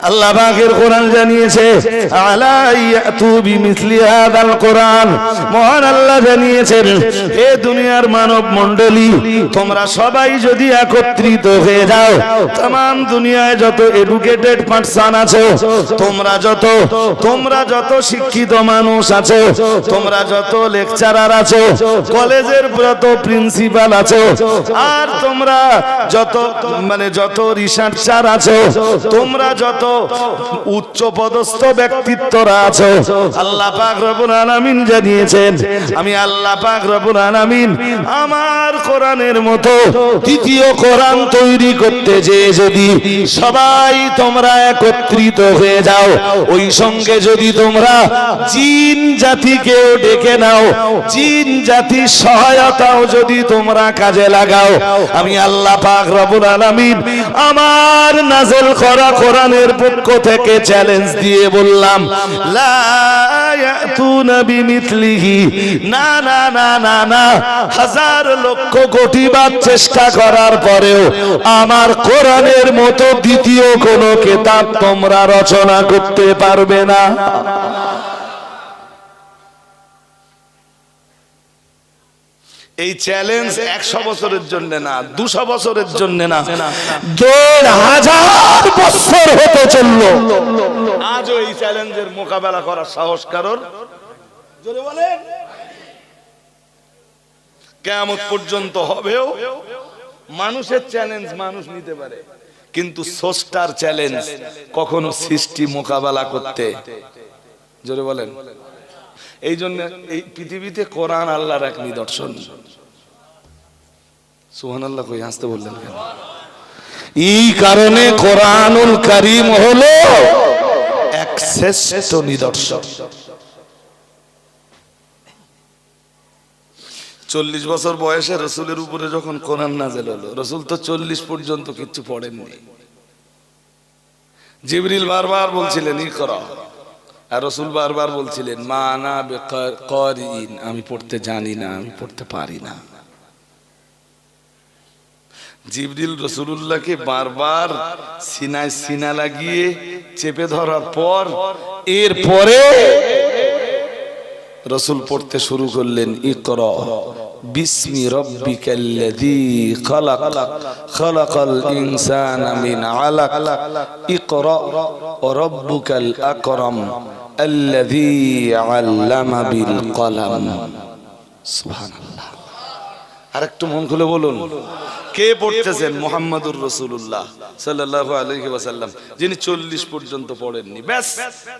আল্লাহ পাকের কোরআন জানিয়েছে আলা ইয়াতু বিমিসলি হাদাল কোরআন, মহান আল্লাহ জানিয়েছেন হে দুনিয়ার মানব মণ্ডলী, তোমরা সবাই যদি একত্রিত হয়ে যাও, तमाम দুনিয়ায় যত এডুকেটেড পারসন আছো, তোমরা যত শিক্ষিত মানুষ আছো, তোমরা যত লেকচারার আছো, কলেজের যত প্রিন্সিপাল আছো, আর তোমরা যত রিসার্চার আছো, তোমরা যত উচ্চ পদস্থ ব্যক্তিত্বরা আছো, আল্লাহ পাক রব্বুল আলামিন জানিয়েছেন আমি আল্লাহ পাক রব্বুল আলামিন আমার কোরআনের মতো দ্বিতীয় কোরআন তৈরি করতে যে যদি সবাই তোমরা একত্রিত হয়ে যাও, ওই সঙ্গে যদি তোমরা জিন জাতিকেও ডেকে নাও, জিন জাতির সহায়তাও যদি তোমরা কাজে লাগাও, আমি আল্লাহ পাক রব্বুল আলামিন আমার নাযিল করা কোরআনের পক্ষ থেকে চ্যালেঞ্জ দিয়ে বললাম লা ইয়াতুনা বিমিসলিহি, না না না না না, হাজার লক্ষ কোটি বার চেষ্টা করার পরেও আমার কোরআনের মতো দ্বিতীয় কোন কিতাব তোমরা রচনা করতে পারবে না। এই চ্যালেঞ্জ 100 বছরের জন্য না, 200 বছরের জন্য না, 1000 বছর হতে চললো, আজও এই চ্যালেঞ্জের মোকাবেলা করার সাহস কারোর জোরে বলেন। কিয়ামত পর্যন্ত হবেও। মানুষের চ্যালেঞ্জ মানুষ নিতে পারে, কিন্তু স্রষ্টার চ্যালেঞ্জ কখনো সৃষ্টি মোকাবেলা করতে, জোরে বলেন। এই জন্য এই পৃথিবীতে কোরআন আল্লাহর এক নিদর্শন। সুবহানাল্লাহ কই হাসতে বললেন কেন? এই কারণে কোরআনুল কারীম হলো এক শ্রেষ্ঠ নিদর্শন। 40 বছর বয়সে রাসূলের উপরে যখন কোরআন নাযিল হলো, রাসূল তো 40 পর্যন্ত কিছু পড়েননি। জিবরিল বারবার বলছিলেন ইকরা, আর রাসূল বারবার বলছিলেন মা আনা বিকারিন, আমি পড়তে জানি না, আমি পড়তে পারি না। জিবরিল রাসূলুল্লাহকে বারবার সিনায় সিনা লাগিয়ে চেপে ধরার পর এরপরে রাসূল পড়তে শুরু করলেন ইকরা বিসমি রাব্বিকাল্লাযী খালাক খালাকাল ইনসানা মিন আলাক ইকরা ওয়া রাব্বুকাল আকরাম আল্লাযী আল্লামা বিল কলম। সুবহানাল্লাহ। আরেকটু মন খুলে বলুন, কে পড়তেছেন? মুহাম্মাদুর রাসূলুল্লাহ সাল্লাল্লাহু আলাইহি ওয়াসাল্লাম, যিনি 40 পর্যন্ত পড়েননি। ব্যাস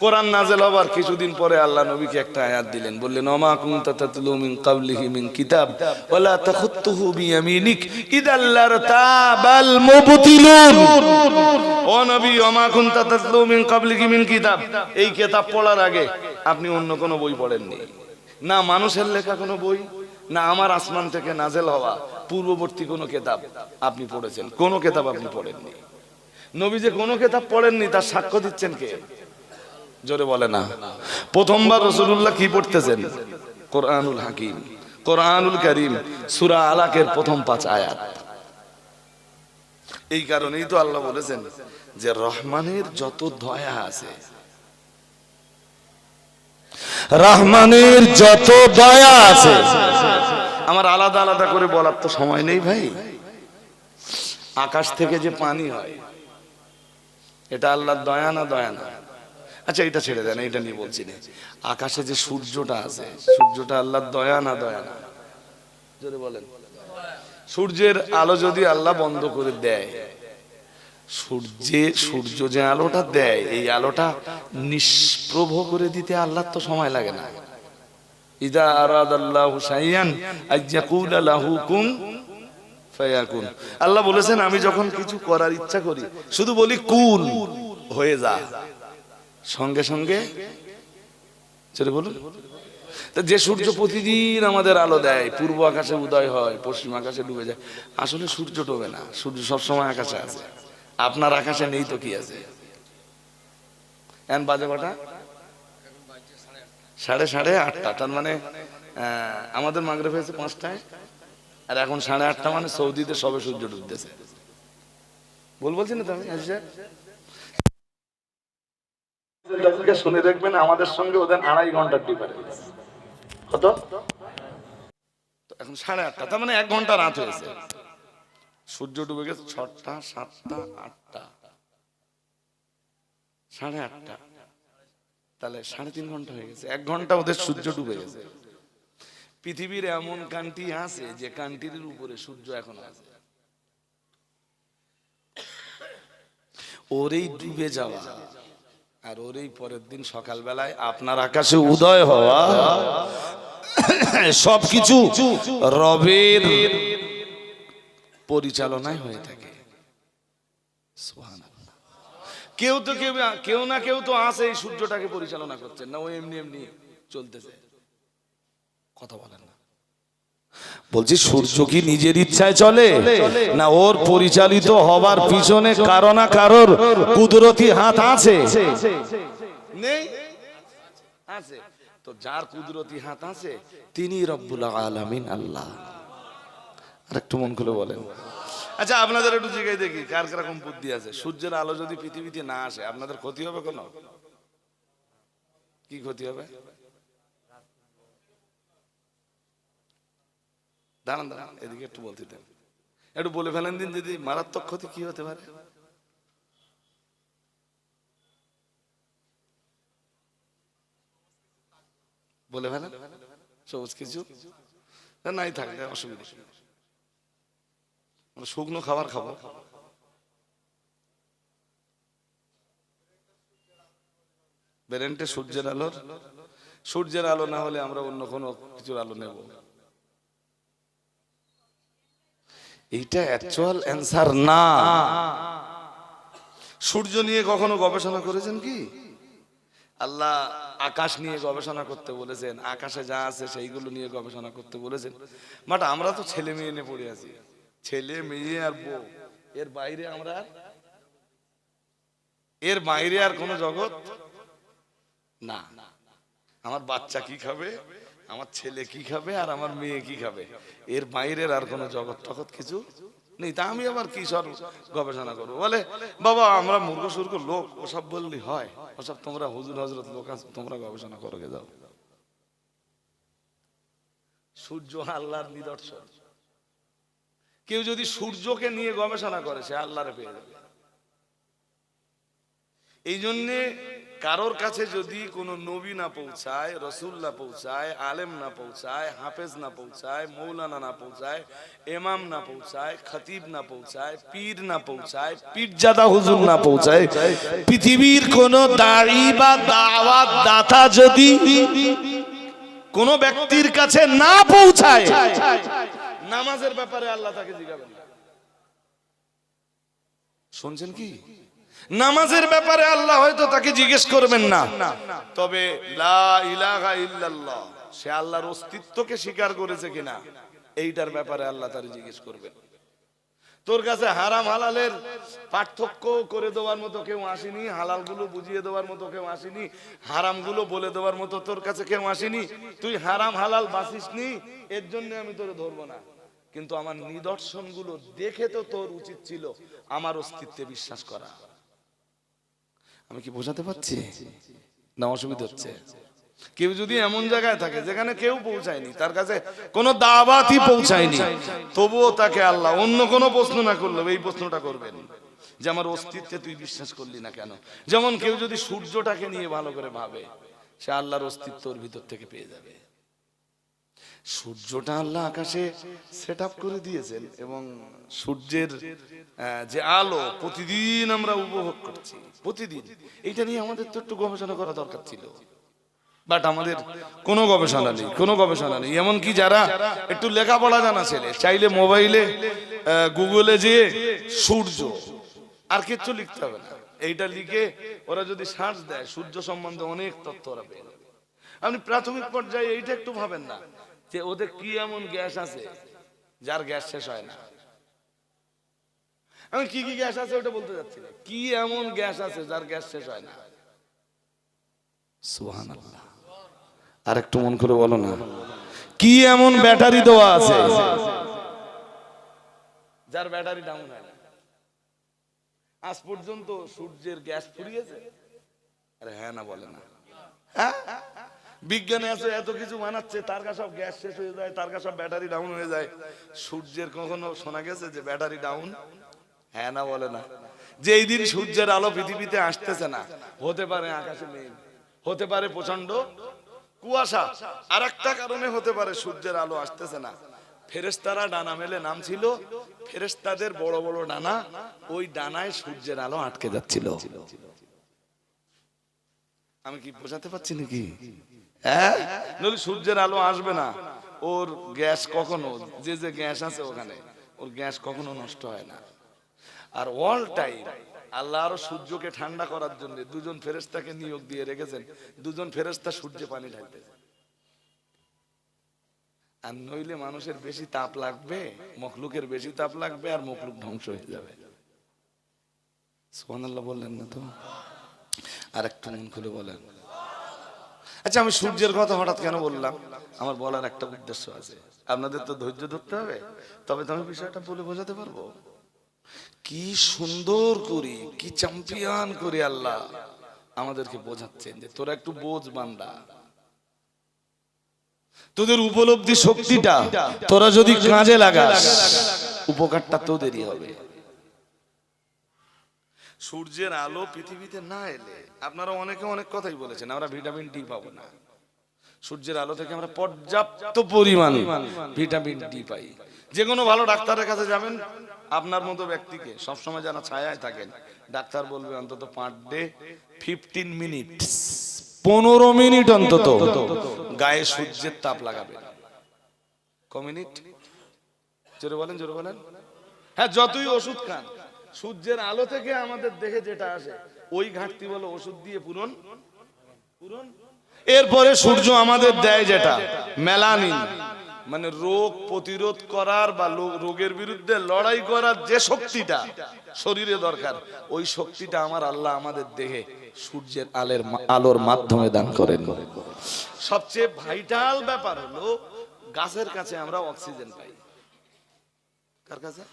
কোরআন নাযিল হবার কিছুদিন পরে আল্লাহ নবীকে একটা আয়াত দিলেন, বললেন ওমা কুনতা তাতলু মিন ক্বাবলিহি মিন কিতাব ওয়ালা তাখুতুহু বিয়ামিনিক ইযাল লারতাবাল মুবতিলুন। ও নবী, ওমা কুনতা তাতলু মিন ক্বাবলিহি মিন কিতাব, এই কিতাব পড়ার আগে আপনি অন্য কোনো বই পড়েননি, না মানুষের লেখা কোনো বই, না আমার আসমান থেকে নাযিল হওয়া পূর্ববর্তী কোনো কিতাব আপনি পড়েছেন, কোনো কিতাব আপনি পড়েননি। নবী যে কোনো কিতাব পড়েননি তার সাক্ষ্য দিচ্ছেন কে? জোরে বলে না। প্রথমবার রাসূলুল্লাহ কি পড়তেছেন? কোরআনুল হাকিম, কোরআনুল কারীম, সূরা আলাকের প্রথম 5 আয়াত। এই কারণেই তো আল্লাহ বলেছেন যে রহমানের যত দয়া আছে, রহমানের যত দয়া আছে, আমার আলাদা আলাদা করে বলার তো সময় নেই ভাই। আকাশ থেকে যে পানি হয় এটা আল্লাহর দয়া না দয়া না? আচ্ছা এটা ছেড়ে দেন, এটা নিয়ে বলছি না। আকাশে যে সূর্যটা আছে, সূর্যটা আল্লাহর দয়া না দয়া না? জোরে বলেন। সূর্যের আলো যদি আল্লাহ বন্ধ করে দেয়, সূর্য যে আলোটা দেয়, এই আলোটা নিষ্প্রভ করে দিতে আল্লাহর তো সময় লাগে না। ইযা আরাদাল্লাহু শাইআন আইয়াকুলা লাহু কুন ফায়াকুন। আল্লাহ বলেছেন আমি যখন কিছু করার ইচ্ছা করি শুধু বলি কুন, হয়ে যা, সঙ্গে সঙ্গে চলে বলুন। যে সূর্য প্রতিদিন আমাদের আলো দেয়, পূর্ব আকাশে উদয় হয়, পশ্চিম আকাশে ডুবে যায়, আসলে সূর্য ডোবে না, সূর্য সবসময় আকাশে আছে। আপনার আকাশে নেই তো কি আছে? এখন বাজে কটা? 8:30। তার মানে আমাদের মাগরিব হয়েছে 5টায়, আর এখন 8:30, মানে সৌদিতে সবে সূর্য ডুবতেছে। বলছি না তো আমি? শুনে দেখবেন আমাদের সঙ্গে ওদের 2.5 ঘন্টার ডিফারেন্স। কত? এখন 8:30, তার মানে 1 ঘন্টা রাত হয়েছে। সূর্য ডুবে গেছে 6টা, 7টা, 8টা, 8:30, তাহলে 3.5 ঘন্টা হয়ে গেছে। 1 ঘন্টা ওদের সূর্য ডুবে গেছে। পৃথিবীর এমন কান্ট্রি আছে যে কান্ট্রির উপরে সূর্য এখন আছে। ওরই ডুবে যাওয়া আর ওরই পরের দিন সকালবেলায় আপনার আকাশে উদয় হওয়া, সবকিছু রবের পরিচালনায় হয়ে থাকে। সুবহানাল্লাহ। কেউ না কেউ তো আছে এই সূর্যটাকে পরিচালনা করছেন, না ও এমনি এমনি চলতেছে? কথা বলেন না। বলছি সূর্য কি নিজের ইচ্ছায় চলে, না ওর পরিচালিত হবার পিছনে কারো না কারোর কুদরতি হাত আছে? নেই? আছে। তো যার কুদরতি হাত আছে তিনি রব্বুল আলামিন আল্লাহ। আর একটু মন খুলে বলেন। আচ্ছা আপনাদের একটু জিজ্ঞাসা দেখি কার কিরকম বুদ্ধি আছে। সূর্যের আলো যদি পৃথিবীতে না আসে আপনাদের ক্ষতি হবে কোনো? কি ক্ষতি হবে? দাঁড়ান দাঁড়ান, এদিকে একটু বলতে দেন, একটু বলে ফেলেন দিন যদি মারাত্মক ক্ষতি কি হতে পারে। বলে ফেলেন। সবুজ কিছু নাই থাকলে অসুবিধা, শুকনো খাবার খাবো। বেরেন্টে সূর্যের আলো না হলে আমরা অন্য কোনো কিছুর আলো নেব? এইটা অ্যাকচুয়াল অ্যানসার না। সূর্য নিয়ে কখনো গবেষণা করেছেন কি? আল্লাহ আকাশ নিয়ে গবেষণা করতে বলেছেন, আকাশে যা আছে সেইগুলো নিয়ে গবেষণা করতে বলেছেন। বাট আমরা তো ছেলে মেয়ে নিয়ে পড়ে আছি, ছেলে মেয়ে আর বউ, এর বাইরে আর কোন জগৎ না। আমার বাচ্চা কি খাবে, আমার ছেলে কি খাবে, আর আমার মেয়ে কি খাবে, এর বাইরের আর কোন জগৎ টগৎ কিছু নেই। তা আমি আবার কি সব গবেষণা করবো? বলে বাবা আমরা মূর্খ সূর্খ লোক, ওসব বললি হয়? ওসব তোমরা হুজুর হজরত লোক আছে, তোমরা গবেষণা করো গে যাও। সূর্য আল্লাহর নিদর্শন। কেউ যদি সূর্যকে নিয়ে গবেষণা করে সে আল্লাহরে পেয়ে যাবে। এই জন্যে কারোর কাছে যদি কোনো নবী না পৌঁছায়, রসুল না পৌঁছায়, আলেম না পৌঁছায়, হাফেজ না পৌঁছায়, মৌলানা না পৌঁছায়, ইমাম না পৌঁছায়, খতিব না পৌঁছায়, পীর না পৌঁছায়, পীরজাদা হুজুর না পৌঁছায়, পৃথিবীর কোন দাড়ি বা দাওয়াত দাতা যদি কোন ব্যক্তির কাছে না পৌঁছায়, নামাজের ব্যাপারে আল্লাহ তাকে জিজ্ঞাসা করবেন। শুনছেন কি? নামাজের ব্যাপারে আল্লাহ হয়তো তাকে জিজ্ঞেস করবেন না, তবে লা ইলাহা ইল্লাল্লাহ, সে আল্লাহর অস্তিত্বকে স্বীকার করেছে কিনা এইটার ব্যাপারে আল্লাহ তার জিজ্ঞেস করবেন। তোর কাছে হারাম হালালের পার্থক্য করে দেওয়ার মতো কেউ আসেনি, হালাল গুলো বুঝিয়ে দেওয়ার মতো কেউ আসেনি, হারাম গুলো বলে দেওয়ার মতো তোর কাছে কেউ আসেনি। তুই হারাম হালাল বাসিসনি, এর জন্য আমি তোরে ধরবো না। কিন্তু আমার নিদর্শন গুলো দেখে তো তোর উচিত ছিল আমার অস্তিত্বে বিশ্বাস করা। আমি কি বোঝাতে পারছি না অসুবিধা হচ্ছে? কেউ যদি এমন জায়গায় থাকে যেখানে কেউ পৌঁছায়নি, তার কাছে কোনো দাওয়াতই পৌঁছায়নি, তবুও তাকে আল্লাহ অন্য কোনো প্রশ্ন না করলে এই প্রশ্নটা করবেন যে আমার অস্তিত্বে তুই বিশ্বাস করলি না কেন। যেমন কেউ যদি সূর্যটাকে নিয়ে ভালো করে ভাবে, সে আল্লাহর অস্তিত্ব ওর ভিতর থেকে পেয়ে যাবে। সূর্যটা আল্লাহ আকাশে সেট আপ করে দিয়েছেন এবং সূর্যের যে আলো প্রতিদিন আমরা উপভোগ করছি, প্রতিদিন। এইটা নিয়ে আমাদের তো একটু গবেষণা করা দরকার ছিল, বাট আমাদের কোনো গবেষণা নেই। এমনকি যারা একটু লেখাপড়া জানা ছেলে চাইলে মোবাইলে গুগলে যে সূর্য, আর কিচ্ছু লিখতে হবে না, এইটা লিখে ওরা যদি সার্চ দেয় সূর্য সম্বন্ধে অনেক তথ্য ওরা পেয়ে যাবে। আপনি প্রাথমিক পর্যায়ে এইটা একটু ভাবেন না যে ওদের কি এমন গ্যাস আছে যার গ্যাস শেষ হয় না। আমি কি গ্যাস আছে ওটা বলতে যাচ্ছি না, কি এমন গ্যাস আছে যার গ্যাস শেষ হয় না। সুবহানাল্লাহ। আর একটু মন করে বলো না, কি এমন ব্যাটারি দেওয়া আছে যার ব্যাটারি ডাউন হয় না। আজ পর্যন্ত সূর্যের গ্যাস ফুরিয়েছে? আরে হ্যাঁ না বলে না। হ্যাঁ, বিজ্ঞানে আছে এত কিছু বানাচ্ছে, তার কাছে সব গ্যাস শেষ হয়ে যায়, তার কাছে সব ব্যাটারি ডাউন হয়ে যায়। সূর্যের কখনো শোনা গেছে যে ব্যাটারি ডাউন? হ্যাঁ না বলে না। যেই দিন সূর্যের আলো পৃথিবীতে আসতেছে না, হতে পারে আকাশে মেঘ, হতে পারে প্রচন্ড কুয়াশা, আর একটা কারণে হতে পারে সূর্যের আলো আসতেছে না, ফেরেশতারা ডানা মেলে নামছিল, ফেরেশতাদের বড় বড় ডানা, ওই ডানায় সূর্যের আলো আটকে যাচ্ছিল। আমি কি বোঝাতে পারছি নাকি? হ্যাঁ, নইলে সূর্যের আলো আসবে না। ওর গ্যাস কখনো, যে যে গ্যাস আছে ওখানে, ওর গ্যাস কখনো নষ্ট হয় না। আর অল টাইম আল্লাহ আরো সূর্যকে ঠান্ডা করার জন্য দুজন ফেরেশতাকে নিয়োগ দিয়ে রেখেছেন, দুজন ফেরেশতা সূর্যে পানি ঢালতেছে। আর নইলে মানুষের বেশি তাপ লাগবে, মখলুকের বেশি তাপ লাগবে, আর মখলুক ধ্বংস হয়ে যাবে। সুবহানাল্লাহ বললেন না তো? আর একটু মন খুলে বলেন। আচ্ছা, আমি সূর্যের কথা হঠাৎ কেন বললাম? আমার বলার একটা উদ্দেশ্য আছে। আপনাদের তো ধৈর্য ধরতে হবে, তবে তো আমি বিষয়টা বলে বোঝাতে পারবো। কি সুন্দর করে, কি চ্যাম্পিয়ন করে আল্লাহ আমাদেরকে বোঝাচ্ছেন যে তোরা একটু বোঝ বান্দা, তোদের উপলব্ধি শক্তিটা তোরা যদি কাজে লাগাস, উপকারটা তোদেরই হবে। সূর্যের আলো পৃথিবীতে না এলে, আপনারা অনেকে অনেক কথাই বলেছেন, আমরা ভিটামিন ডি পাবো না। সূর্যের আলো থেকে আমরা পর্যাপ্ত পরিমাণ ভিটামিন ডি পাই। যে কোনো ভালো ডাক্তারের কাছে যাবেন, আপনার মতো ব্যক্তিকে সবসময় যারা ছায়ায় থাকেন, ডাক্তার বলবে অন্তত পার ডে 15 মিনিট, 15 মিনিট অন্তত গায়ে সূর্যের তাপ লাগাবে। ক মিনিট? জোরে বলেন, জোরে বলেন। হ্যাঁ, যতই ওষুধ খান, সূর্যের আলো থেকে আমাদের দেখে যেটা আসে, ওই ঘাটতি বলে ওষুধ দিয়ে পূরণ। এরপরে সূর্য আমাদের দেয় যেটা মেলানিন, মানে রোগ প্রতিরোধ করার বা রোগের বিরুদ্ধে লড়াই করার যে শক্তিটা শরীরে দরকার, ওই শক্তিটা আমার আল্লাহ আমাদের দেহে সূর্যের আলোর মাধ্যমে দান করেন। সবচেয়ে ভাইটাল ব্যাপার হলো, গাছের কাছে আমরা অক্সিজেন পাই। কার কাছে?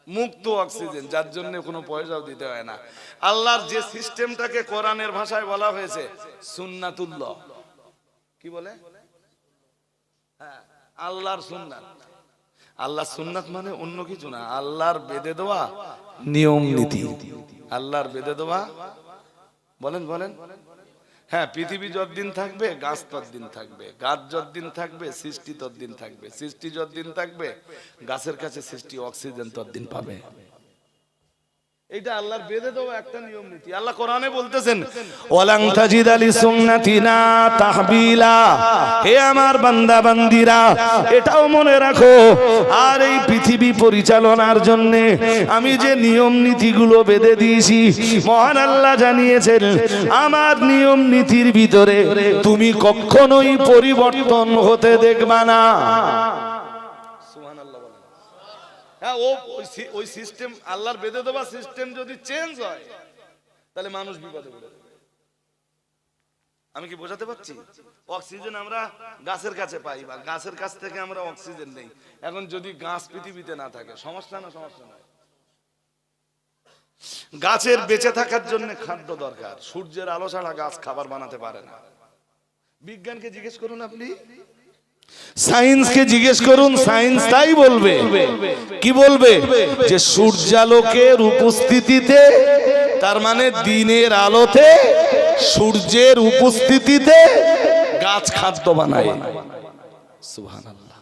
মুক্ত অক্সিজেন, যার জন্য কোনো পয়সাও দিতে হয় না। আল্লাহর যে সিস্টেমটাকে কোরআনের ভাষায় বলা হয়েছে সুন্নাতুল্লাহ, কি বলে? হ্যাঁ, আল্লাহর সুন্নাত। আল্লাহর সুন্নাত মানে অন্য কিছু না, আল্লাহর বেঁধে দেওয়া নিয়ম নীতি। আল্লাহর বেঁধে দেওয়া, বলেন বলেন। হ্যাঁ, পৃথিবী যতদিন থাকবে গাছ ততদিন থাকবে, গাছ যতদিন থাকবে সৃষ্টি ততদিন থাকবে, সৃষ্টি যতদিন থাকবে গাছের কাছে সৃষ্টি অক্সিজেন ততদিন পাবে। এটা আল্লাহর বেঁধে দেওয়া একটা নিয়ম নীতি। আল্লাহ কোরআনে বলতেছেন, ওয়ালাং তাজিদা লিসুন্নাতিনা তাহবিলা। হে আমার বান্দা বান্দিরা, এটাও মনে রাখো, আর এই পৃথিবী পরিচালনার জন্য আমি যে নিয়ম নীতিগুলো বেঁধে দিয়েছি, মহান আল্লাহ জানিয়েছেন আমার নিয়ম নীতির ভিতরে তুমি কখনোই পরিবর্তন হতে দেখবা না। হ্যাঁ, ওই সিস্টেম, আল্লাহর বেঁধে দেওয়া সিস্টেম যদি চেঞ্জ হয়, তাহলে মানুষ বিপদে পড়ে যাবে। আমি কি বোঝাতে পারছি? অক্সিজেন আমরা গাছের কাছে পাই, বা গাছের কাছ থেকে আমরা অক্সিজেন নেই। এখন যদি গাছ পৃথিবীতে না থাকে, সমস্যা না? সমস্যা নয়। গাছের বেঁচে থাকার জন্য খাদ্য দরকার। সূর্যের আলো ছাড়া গাছ খাবার বানাতে পারে না। বিজ্ঞানকে জিজ্ঞেস করুন, আপনি সায়েন্সকে জিজ্ঞেস করুন, সায়েন্স তাই বলবে। কি বলবে? যে সূর্যালোকের উপস্থিতিতে, তার মানে দিনের আলোতে সূর্যের উপস্থিতিতে গাছ খাদ্য বানায়। সুবহানাল্লাহ।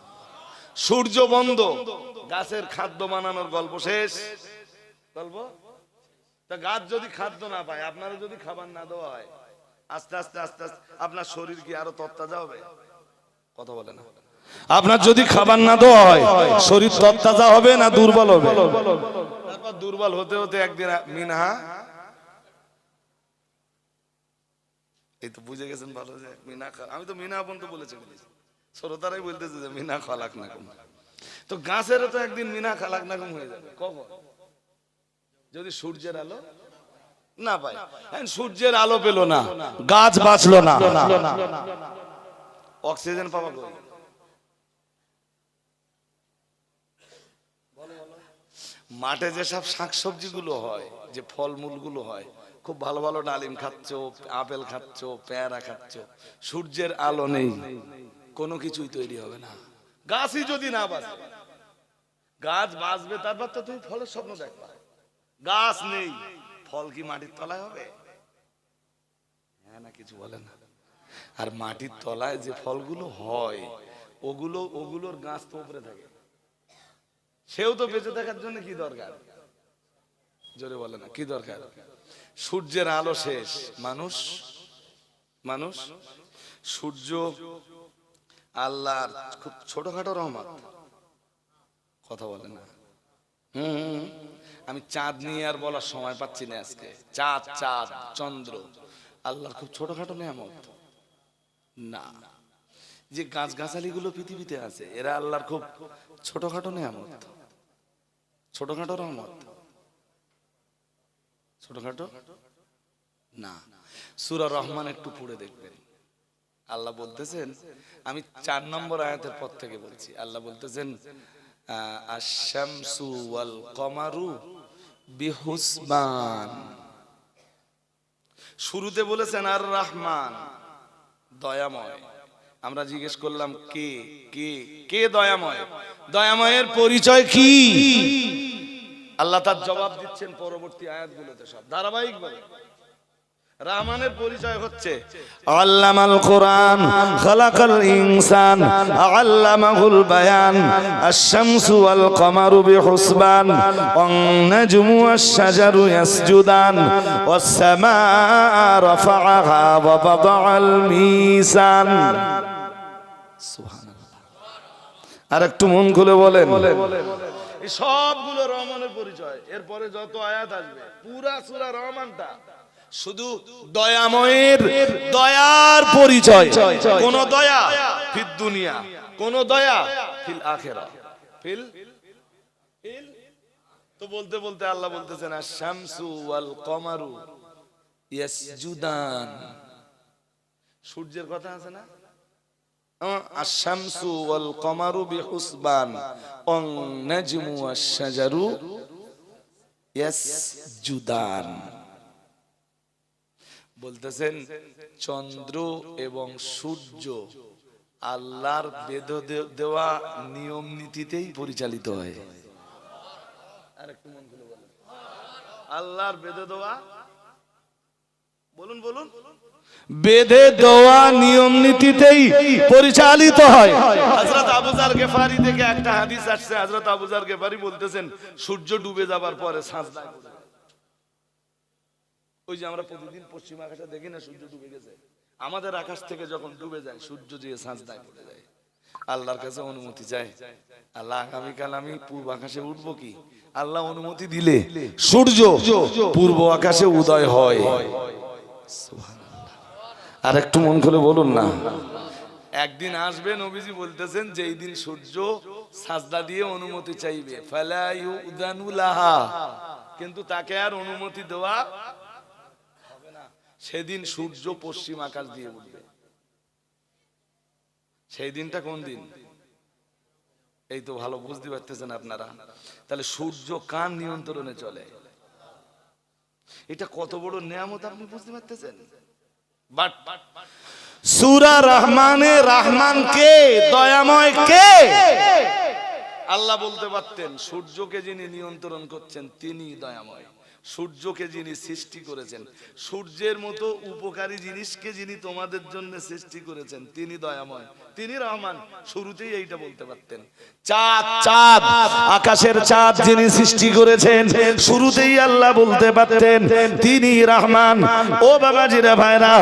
সূর্য বন্ধ, গাছের খাদ্য বানানোর গল্প শেষ। গল্প তা গাছ যদি খাদ্য না পায়, আপনারা যদি খাবার না দেওয়া হয়, আস্তে আস্তে আস্তে আস্তে আপনার শরীর কি আরো তরতাজা হবে? কথা বলে না। আপনার যদি খাবার না দেওয়া হয়, শরীর তরতাজা হবে না দুর্বল হবে? তারপর দুর্বল হতে হতে একদিন মিনহা, এই তো বুঝে গেছেন ভালো, যে মিনা, আমি তো মিনা পর্যন্ত বলেছি, শ্রোতারাই বলতেছে যে মিনা খালাক না কম। তো গাছেরও তো একদিন মিনা খালাক না কম হয়ে যাবে। কখন? যদি সূর্যের আলো না পায়। সূর্যের আলো পেল না, গাছ বাঁচলো না, অক্সিজেন পাওয়া কই? মাঠে যেসব শাকসবজি গুলো হয়, যে ফলমূল গুলো হয়, খুব ভালো ভালো ডালিম খাচ্ছ, আপেল খাচ্ছ, পেয়ারা খাচ্ছ, সূর্যের আলো নেই, কোনো কিছুই তৈরি হবে না। গাছই যদি না বাঁচে, গাছ বাঁচবে তারপর তো তুমি ফলের স্বপ্ন দেখবা। গাছ নেই, ফল কি মাটির তলায় হবে? হ্যাঁ না, কিছু বলে না। আর মাটির তলায় যে ফলগুলো হয় ওগুলোর গাছ তো উপরে থাকে। সেও তো বেঁচে থাকার জন্য কি দরকার? জোরে বলে না, কি দরকার? সূর্যের আলো শেষ, মানুষ সূর্য আল্লাহর খুব ছোটখাটো রহমত। কথা বলে না। আমি চাঁদ নিয়ে আর বলার সময় পাচ্ছি না আজকে। চাঁদ চন্দ্র আল্লাহর খুব ছোটখাটো নেয়ামত না। যে গাছগাছালি গুলো পৃথিবীতে আছে এরা আল্লাহর খুব ছোটখাটো নেয়ামত, ছোটখাটো রহমত, ছোটখাটো না। সূরা রহমান একটু পড়ে দেখবেন। আল্লাহ বলতেছেন, আমি 4 নম্বর আয়াতের পর থেকে বলছি। আল্লাহ বলতেছেন আশ-শামসু ওয়াল কমারু বিহুসবান। শুরুতে বলেছেন আর রহমান, দয়াময়। আমরা জিজ্ঞেস করলাম কে কে কে দয়াময়? দয়াময়ের পরিচয় কি? আল্লাহ তার জবাব দিচ্ছেন পরবর্তী আয়াতগুলোতে, সব ধারাবাহিকভাবে। রহমানের পরিচয় হচ্ছে আল্লামাল কোরআন খালাকাল ইনসান আল্লামাহুল বায়ান আশ-শামসু ওয়াল কমারু বিহুসবান ওয়ান নাজমু ওয়াশ-শাজারু ইয়াসজুদান ওয়াস-সামাআ রাফাআহা ওয়া ওয়াদাআল মিজান। সুবহানাল্লাহ। আরেকটু মন খুলে বলেন। এই সবগুলো রহমানের পরিচয়। এরপরে যত আয়াত আসবে পুরা সূরা রহমানটা শুধু দয়াময়ের দয়ার পরিচয়। কোন দয়া ফিদ দুনিয়া, কোন দয়া ফিল আখিরা। ফিল তো বলতে বলতে আল্লাহ বলতেছেন আশ-শামসু ওয়াল কমারু ইয়াসজুদান। সূর্যের কথা আছে না? আশ-শামসু ওয়াল কমারু বিহুসবান ওয়ান নাজমু ওয়াশ-শাজারু ইয়াসজুদান। বলতেছেন চন্দ্র এবং সূর্য আল্লাহর বেঁধে দেওয়া নিয়ম নীতিতেই পরিচালিত হয়। আরেকটু মন খুলে বলেন। আল্লাহর বেঁধে দেওয়া, বলুন বেঁধে দেওয়া নিয়ম নীতিতেই পরিচালিত হয়। হযরত আবু যার গেফারি থেকে একটা হাদিস আসছে। হযরত আবু যার গেফারি বলতেছেন সূর্য ডুবে যাবার পরে সাজদায়, ওই যে আমরা প্রতিদিন পশ্চিম আকাশে দেখি না সূর্য ডুবে গেছে, আমাদের আকাশ থেকে যখন ডুবে যায় সূর্য যে সাজদায় পড়ে যায়, আল্লাহর কাছে অনুমতি চায়। আল্লাহ আগামীকাল আমি পূর্ব আকাশে উঠবো কি? আল্লাহ অনুমতি দিলে সূর্য পূর্ব আকাশে উদয় হয়। আর একটু মন খুলে বলুন না। একদিন আসবে নবীজি বলতেছেন যেই দিন সূর্য সাজদা দিয়ে অনুমতি চাইবে, ফালা ইউযানু লাহা, কিন্তু তাকে আর অনুমতি দেওয়া হবে না। সেদিন সূর্য পশ্চিম আকাশ দিয়ে উঠবে। সেই দিনটা কোন দিন? এই তো ভালো বুঝতে পারতেছেন আপনারা। তাহলে সূর্য কার নিয়ন্ত্রণে চলে? এটা কত বড় নিয়ামত আপনি বুঝতে পারতেছেন? বাট সূরা রহমানে রহমান কে? দয়াময় কে? আল্লাহ বলতে পারতেন সূর্যকে যিনি নিয়ন্ত্রণ করছেন তিনি দয়াময়। সূর্যকে যিনি সৃষ্টি করেছেন, সূর্যের মতো উপকারী জিনিসকে যিনি তোমাদের জন্য সৃষ্টি করেছেন তিনি দয়াময়, তিনি রহমান। শুরুতেই এইটা বলতে পারতেন। চাঁদ আকাশের চাঁদ যিনি সৃষ্টি করেছেন শুরুতেই আল্লাহ বলতে পারতেন তিনি রহমান। ও বাবাজিরা ভাইরা,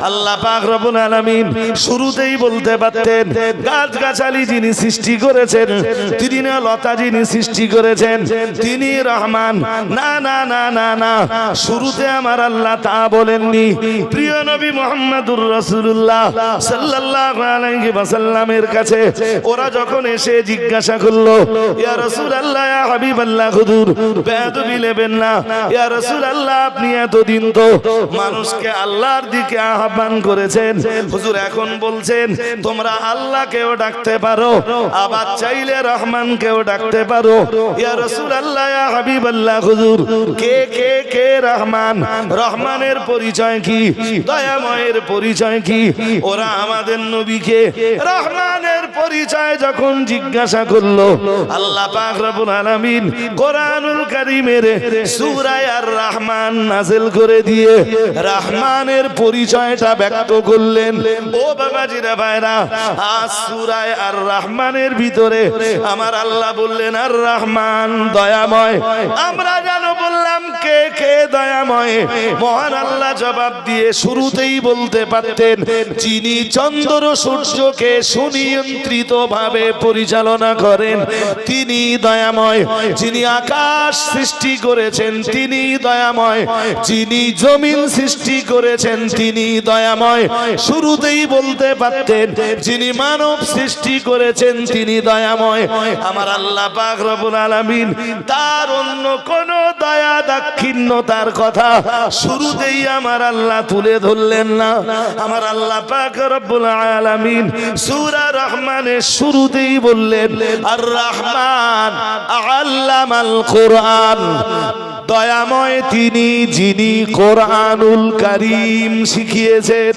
আল্লাহ পাক রব্বুল আলামিন শুরুতেই বলতে পারতেন গাছ গাছালি যিনি সৃষ্টি করেছেন, তিনি না লতা যিনি সৃষ্টি করেছেন তিনি রহমান। না না না না না, শুরুতে আমার আল্লাহ তা বলেননি। প্রিয় নবী মুহাম্মদুর রাসূলুল্লাহ সাল্লাল্লাহু আলাইহি ওয়াসাল্লামের কাছে ওরা যখন এসে জিজ্ঞাসা করলো, ইয়া রাসূলুল্লাহ, ইয়া হাবিবাল্লাহ, হুজুর বেয়াদবি নেবেন না, ইয়া রাসূলুল্লাহ আপনি এতদিন তো মানুষকে আল্লাহর দিকে আহ্বান করেছেন, হুজুর এখন বলছেন তোমরা আল্লাহকেও ডাকতে পারো, আবার চাইলে রহমানকেও ডাকতে পারো। ইয়া রাসূলুল্লাহ, ইয়া হাবিবাল্লাহ, হুজুর কে কে কে রহমান, রহমানের পরিচয় কি, দয়াময়ের পরিচয় কি? ওরা আমাদের নবীকে রহমানের পরিচয় যখন জিজ্ঞাসা করলো, আল্লাহ পাক রব্বুল আলামিন কোরআনুল কারীমের সূরা আর রহমান নাযিল করে দিয়ে রহমানের পরিচয়টা ব্যক্ত করলেন। ও বাবাজিরা ভাইরা, আজ সূরা আর রহমানের ভিতরে আমার আল্লাহ বললেন আর রহমান দয়াময়। আমরা যেন বললাম কে কে দয়াময়? মহান আল্লাহ জবাব দিয়ে শুরুতেই বলতে পারতেন, যিনি চন্দ্র সূর্যকে সুনিয়ন্ত্রিত ভাবে পরিচালনা করেন তিনি দয়াময়। যিনি আকাশ সৃষ্টি করেছেন তিনি দয়াময়। যিনি জমিন সৃষ্টি করেছেন তিনি দয়াময়। শুরুতেই বলতে পারতেন যিনি মানব সৃষ্টি করেছেন তিনি দয়াময়। আমার আল্লাহ পাক রব্বুল আলামিন তার অন্য কোন দয়া দাক্ষিণ্যতার কথা শুরুতেই আমার আল্লাহ তুলে ধরলেন না। আমার আল্লাহ পাক রব্বুল আলামিন সূরা রহমানের শুরুতেই বললেন আর রহমান আল্লামাল কোরআন। দয়াময় তিনি যিনি কোরআনুল কারীম শিখিয়েছেন।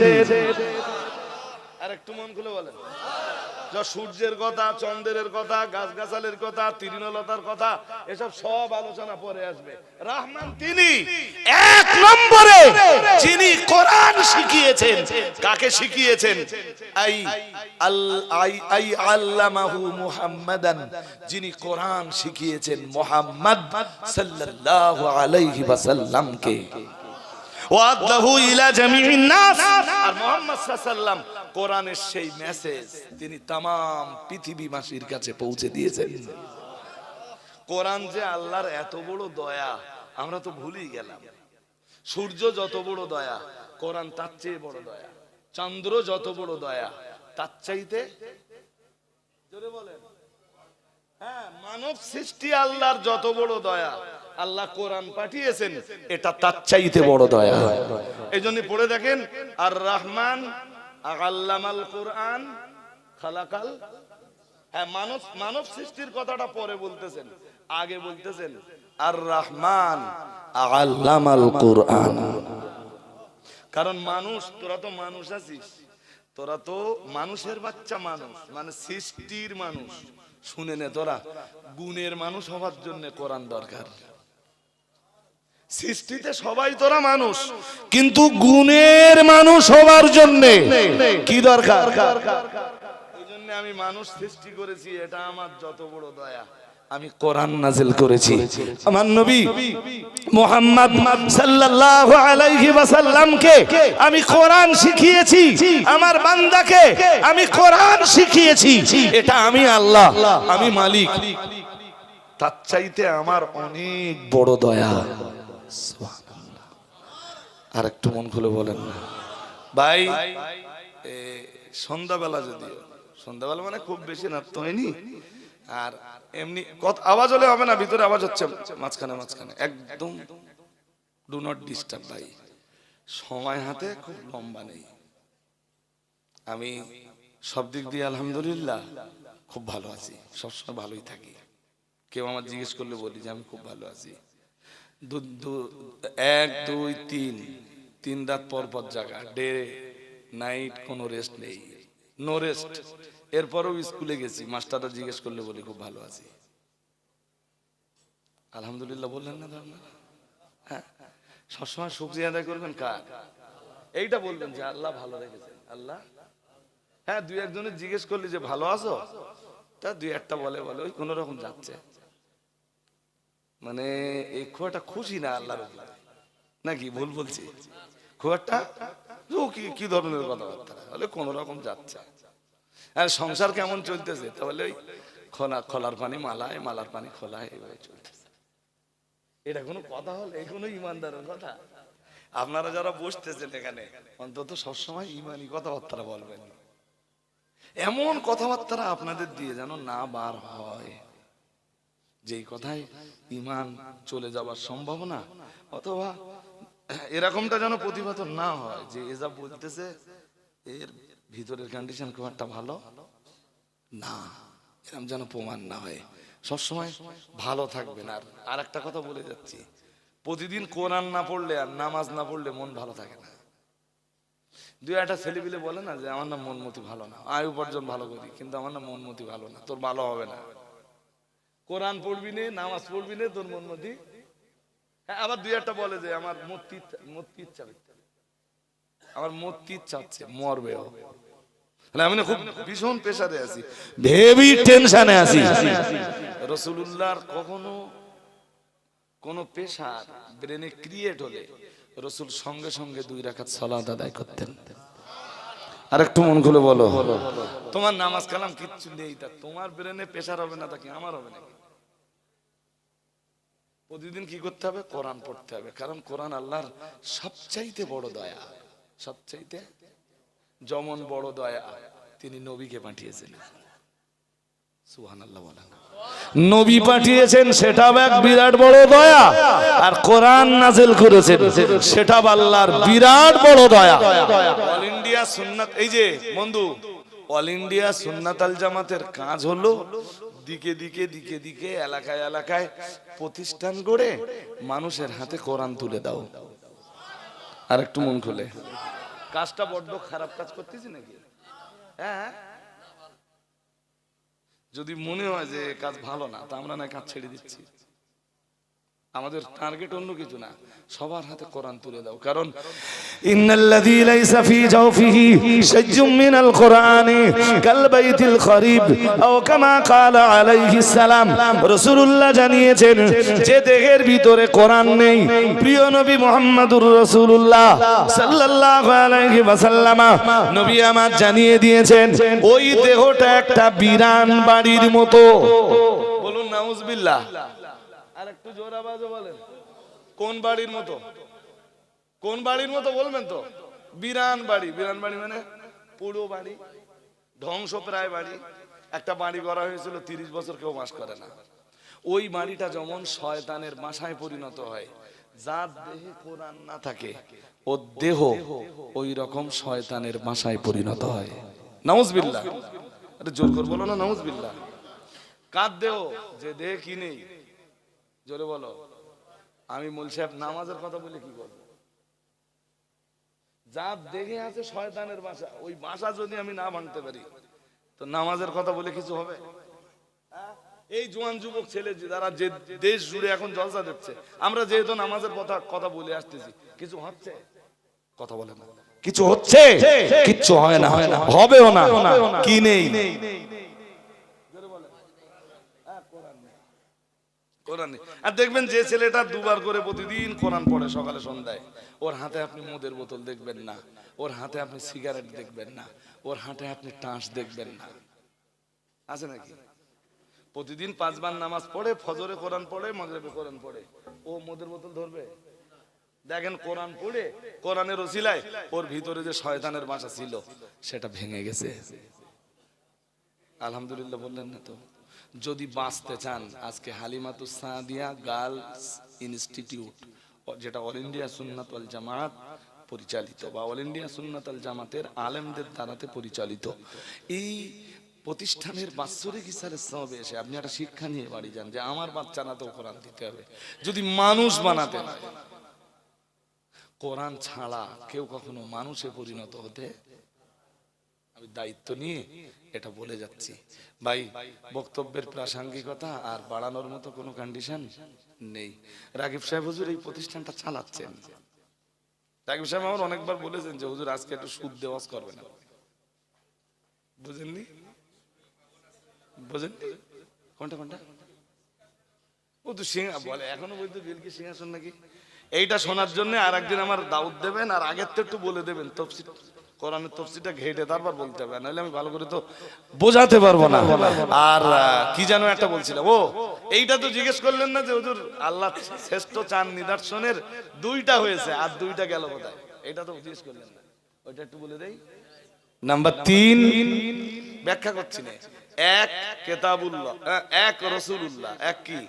আরেকটু মন খুলে বলেন। সূর্যের কথা, চন্দ্রের কথা, গাছগাছালির কথা, তৃণলতার কথা, এসব সব আলোচনা পরে আসবে। রহমান তিনি এক নম্বরে যিনি কোরআন শিখিয়েছেন। কাকে শিখিয়েছেন? আই আল্লামাহু মুহাম্মাদান, যিনি কোরআন শিখিয়েছেন মুহাম্মদ সাল্লাল্লাহু আলাইহি ওয়াসাল্লামকে। ওয়াদাহু ইলা জামিইন নাস, আর মুহাম্মদ সাল্লাল্লাহু আলাইহি ওয়াসাল্লাম কোরআনের সেই মেসেজ তিনি তাম পৃথিবীবাসীর কাছে পৌঁছে দিয়েছেন। কোরআন যে আল্লাহর এত বড় দয়া আমরা তো ভুলেই গেলাম। সূর্য যত বড় দয়া, কোরআন তার চেয়ে বড় দয়া। চন্দ্র যত বড় দয়া, তার চাইতে জোরে বলেন। হ্যাঁ, মানব সৃষ্টি আল্লাহর যত বড় দয়া, আল্লাহ কোরআন পাঠিয়েছেন এটা তার চাইতে বড় দয়া। এই জন্য পড়ে দেখেন আর রহমান আল্লামাল কোরআন খালাকাল। হ্যাঁ, মানব সৃষ্টির কথাটা পরে বলতেছেন, আগে বলতেছেন আর রহমান আল্লামাল কোরআন। কারণ মানুষ, তোরা তো মানুষ আছিস, তোরা তো মানুষের বাচ্চা মানুষ, মানে সৃষ্টির মানুষ। শুনে নে, তোরা গুণের মানুষ হওয়ার জন্য কোরআন দরকার। সৃষ্টিতে সবাই তোরা মানুষ, কিন্তু গুণের মানুষ হওয়ার জন্য কি দরকার? এই জন্য আমি মানুষ সৃষ্টি করেছি, এটা আমার যত বড় দয়া। আমি কোরআন নাযিল করেছি, আমার নবী মুহাম্মদ সাল্লাল্লাহু আলাইহি ওয়াসাল্লামকে আমি কোরআন শিখিয়েছি, আমার বান্দাকে আমি কোরআন শিখিয়েছি। এটা আমি আল্লাহ, আমি মালিক, তার চাইতে আমার অনেক বড় দয়া। সুবহানাল্লাহ। আর একটু মন খুলে বলেন না ভাই। সন্ধ্যাবেলা, যদিও সন্ধ্যাবেলা মানে খুব বেশি রাত তো হয়নি, আর এমনি আওয়াজ হলে হবে না, ভিতরে আওয়াজ হচ্ছে মাঝখানে মাঝখানে, একদম ডু নট ডিস্টার্ব ভাই। সময় হাতে খুব লম্বা নেই। আমি সব দিক দিয়ে আলহামদুলিল্লাহ খুব ভালো আছি, সবসময় ভালোই থাকি। কেউ আমার জিজ্ঞেস করলে বলি যে আমি খুব ভালো আছি। 1 2 3 রাত পর পর জাগা, ডে নাইট, কোনো রেস্ট নেই, নো রেস্ট। এরপরও স্কুলে গেছি, মাস্টাররা জিজ্ঞেস করলে বলি খুব ভালো আছি। আলহামদুলিল্লাহ বললেন না? হ্যাঁ, সবসময় শুকরিয়া আদায় করবেন কার? এইটা বলবেন যে আল্লাহ ভালো রেখেছেন। আল্লাহ, হ্যাঁ, 2 একজনের জিজ্ঞেস করলি যে ভালো আছো, তা 2 একটা বলে ওই কোন রকম যাচ্ছে, মানে এই খুব একটা খুশি না আল্লাহর উপরে, নাকি ভুল বলছি? খুব একটা কি ধরনের কথাবার্তা বলে, কোন রকম যাচ্ছে। আর সংসার কেমন চলতেছে? তাহলে ওই খোলার পানি মালায়, মালার পানি খোলায়, এইভাবে চলতেছে। এটা কোনো কথা হল? এই কোনো ইমানদারের কথা? আপনারা যারা বসতেছেন এখানে অন্তত সবসময় ইমানি কথাবার্তা বলবেন। এমন কথাবার্তা আপনাদের দিয়ে যেন না বার হয় যেই কথায় ইমান চলে যাওয়ার সম্ভাবনা, অথবা এরকমটা যেন প্রতিভাত না হয় যে এ যা বলতেছে এর ভিতরের কন্ডিশন খুব একটা ভালো না, এরকম যেন প্রমাণ না হয়। সবসময় ভালো থাকবেন। আর একটা কথা বলে যাচ্ছি, প্রতিদিন কোরআন না পড়লে আর নামাজ না পড়লে মন ভালো থাকে না। দুই একটা ছেলেপিলে বলে না যে আমার না মন মতি ভালো না, আয় উপার্জন ভালো করি কিন্তু আমার না মন মতি ভালো না, তোর ভালো হবে না। কোরআন পড়বি নে, নামাজ পড়বি নে, তোর মন মতি। হ্যাঁ, আবার দুই একটা বলে যে আমার মূর্তি ইচ্ছা, আমার মূর্তি ইচ্ছা হচ্ছে মরবেও। আমি না খুব ভীষণ প্রেসারে আছি, হেভি টেনশনে আছি। রাসূলুল্লাহর কখনো কোন প্রেসার ব্রেনে ক্রিয়েট হলে রাসূল সঙ্গে সঙ্গে 2 রাকাত সালাত আদায় করতেন। আর একটু মন খুলে বলো, তোমার নামাজ কালাম কিচ্ছু নেই, তা তোমার ব্রেনে প্রেসার হবে না, তা কি আমার হবে নাকি? প্রতিদিন কি করতে হবে? কোরআন পড়তে হবে, কারণ কোরআন আল্লাহর সবচাইতে বড় দয়া। সবচাইতে যেমন বড় দয়া তিনি নবীকে পাঠিয়েছিলেন। সুবহানাল্লাহ বলেন। নবী পাঠিয়েছেন সেটাও এক বিরাট বড় দয়া, আর কোরআন নাযিল করেছেন সেটা আল্লাহর বিরাট বড় দয়া। অল ইন্ডিয়া সুন্নাত, এই যে বন্ধু, অল ইন্ডিয়া সুন্নাত আল জামাতের কাজ হলো দিকে দিকে দিকে দিকে এলাকায় এলাকায় প্রতিষ্ঠান গড়ে মানুষের হাতে কোরআন তুলে দাও। আর একটু মন খুলে, কাজটা বড্ড খারাপ কাজ করতেছি নাকি? হ্যাঁ, যদি মনে হয় যে কাজ ভালো না, তা আমরা না কাজ ছেড়ে দিচ্ছি। আমাদের টার্গেট অন্য কিছু না, সবার হাতে কোরআন তুলে দাও। কারণ ইন্নাল্লাযী লাইসা ফী জাওফিহি শাইয়্যুম মিনাল কোরআনি কাল বাইতিল খরিব আও কামা ক্বালা আলাইহিস সালাম। রাসূলুল্লাহ জানিয়েছেন যে দেহের ভিতরে কোরআন নেই, প্রিয় নবী মুহাম্মদুর রাসূলুল্লাহ সাল্লাল্লাহু আলাইহি ওয়াসাল্লাম নবী আমার জানিয়ে দিয়েছেন ওই দেহটা একটা বিরান বাড়ির মতো। বলুন নাউজুবিল্লাহ। আর একটু জোর আওয়াজে বলেন, কোন বাড়ির মতো? কোন বাড়ির মতো বলবেন তো? বিরান বাড়ি। বিরান বাড়ি মানে পুরো বাড়ি, ধ্বংসপ্রায় বাড়ি। একটা বাড়ি করা হয়েছিল 30 বছর কেউ বাস করে না। ওই বাড়িটা যেমন শয়তানের বাসায় পরিণত হয়, যার দেহে কোরআন না থাকে ওর দেহ ওই রকম শয়তানের বাসায় পরিণত হয়। নাউজুবিল্লাহ। আরে জোর করে বলো না নাউজুবিল্লাহ। কার দেহ? যে দেহে কি নেই, জোরে বলো। আমি মূল সাহেব নামাজের কথা বলে কি করবো? যা দেখে আছে শয়তানের বাসা, ওই বাসা যদি আমি না ভাঙতে পারি তো নামাজের কথা বলে কিছু হবে? এই জোয়ান যুবক ছেলে যারা যে দেশ জুড়ে এখন জলসা দিচ্ছে, আমরা যেহেতু নামাজের কথা বলে আসতেছি, কিছু হচ্ছে? কথা বলে না। কিছু হচ্ছে? কিচ্ছু হয় না, হবেও না। কি নেই? কোরআন। আর দেখবেন যে ছেলেটা 2 বার করে প্রতিদিন কোরআন পড়ে সকালে সন্ধ্যায়, ওর হাতে আপনি মদের বোতল দেখবেন না, ওর হাতে আপনি সিগারেট দেখবেন না, ওর হাতে আপনি টাঁস দেখবেন না। আছে নাকি? প্রতিদিন 5 বার নামাজ পড়ে, ফজরে কোরআন পড়ে, মাগরিবে কোরআন পড়ে, ও মদের বোতল ধরবে? দেখেন কোরআন পড়ে, কোরআনের ওসিলায় ওর ভিতরে যে শয়তানের বাসা ছিল সেটা ভেঙে গেছে। আলহামদুলিল্লাহ বললেন না তো? যদি বাঁচতে চান, আজকে হালিমাতুস সাদিয়া গার্লস ইনস্টিটিউট, যেটা অল ইন্ডিয়া সুন্নাত ওয়াল জামাত পরিচালিত বা অল ইন্ডিয়া সুন্নাত ওয়াল জামাতের আলেমদের দ্বারাতে পরিচালিত, এই প্রতিষ্ঠানের বাৎসরিক হিসাবে সবে এসে আপনি একটা শিক্ষা নিয়ে বাড়ি যান যে আমার বাচ্চারা তো কোরআন দিতে হবে। যদি মানুষ বানাতে হয়, কোরআন ছাড়া কেউ কখনো মানুষে পরিণত হতে, আমি দায়িত্ব নিয়ে এটা বলে যাচ্ছি ভাই। বক্তব্যের প্রাসঙ্গিকতা আর বাড়ানোর মতো কোনো কন্ডিশন নেই। রাগিব সাহেব হুজুর এই প্রতিষ্ঠানটা চালাচ্ছেন। রাগিব সাহেব আমার অনেকবার বলেছেন যে হুজুর আজকে একটু সুদ দেওয়াজ করবে না, বুঝেননি? বুঝেননি? কোনটা কোনটা? ও তো সিংহা বলে এখনো, বলতে বিলকি সিংহাসন নাকি। এইটা শোনার জন্য আর একদিন আমার দাওয়াত দেবেন, আর আগের তো একটু বলে দেবেন তফসির, কোরআনের তফসিরটা ঘেটে তারপর বলতে হবে, নাহলে আমি ভালো করে তো বোঝাতে পারবো না। আর কি যেন একটা বলছিলাম, ও এইটা তো জিজ্ঞেস করলেন না যে হুজুর আল্লাহ শ্রেষ্ঠ চান নিদর্শনের 2টা হয়েছে আর 2টা গেল কোথায়, এটা তো জিজ্ঞেস করলেন না, ওইটা একটু বলে দেই। নাম্বার 3 ব্যাখ্যা করছি না। 1 কিতাবুল্লাহ, 1 রাসূলুল্লাহ, 1 কি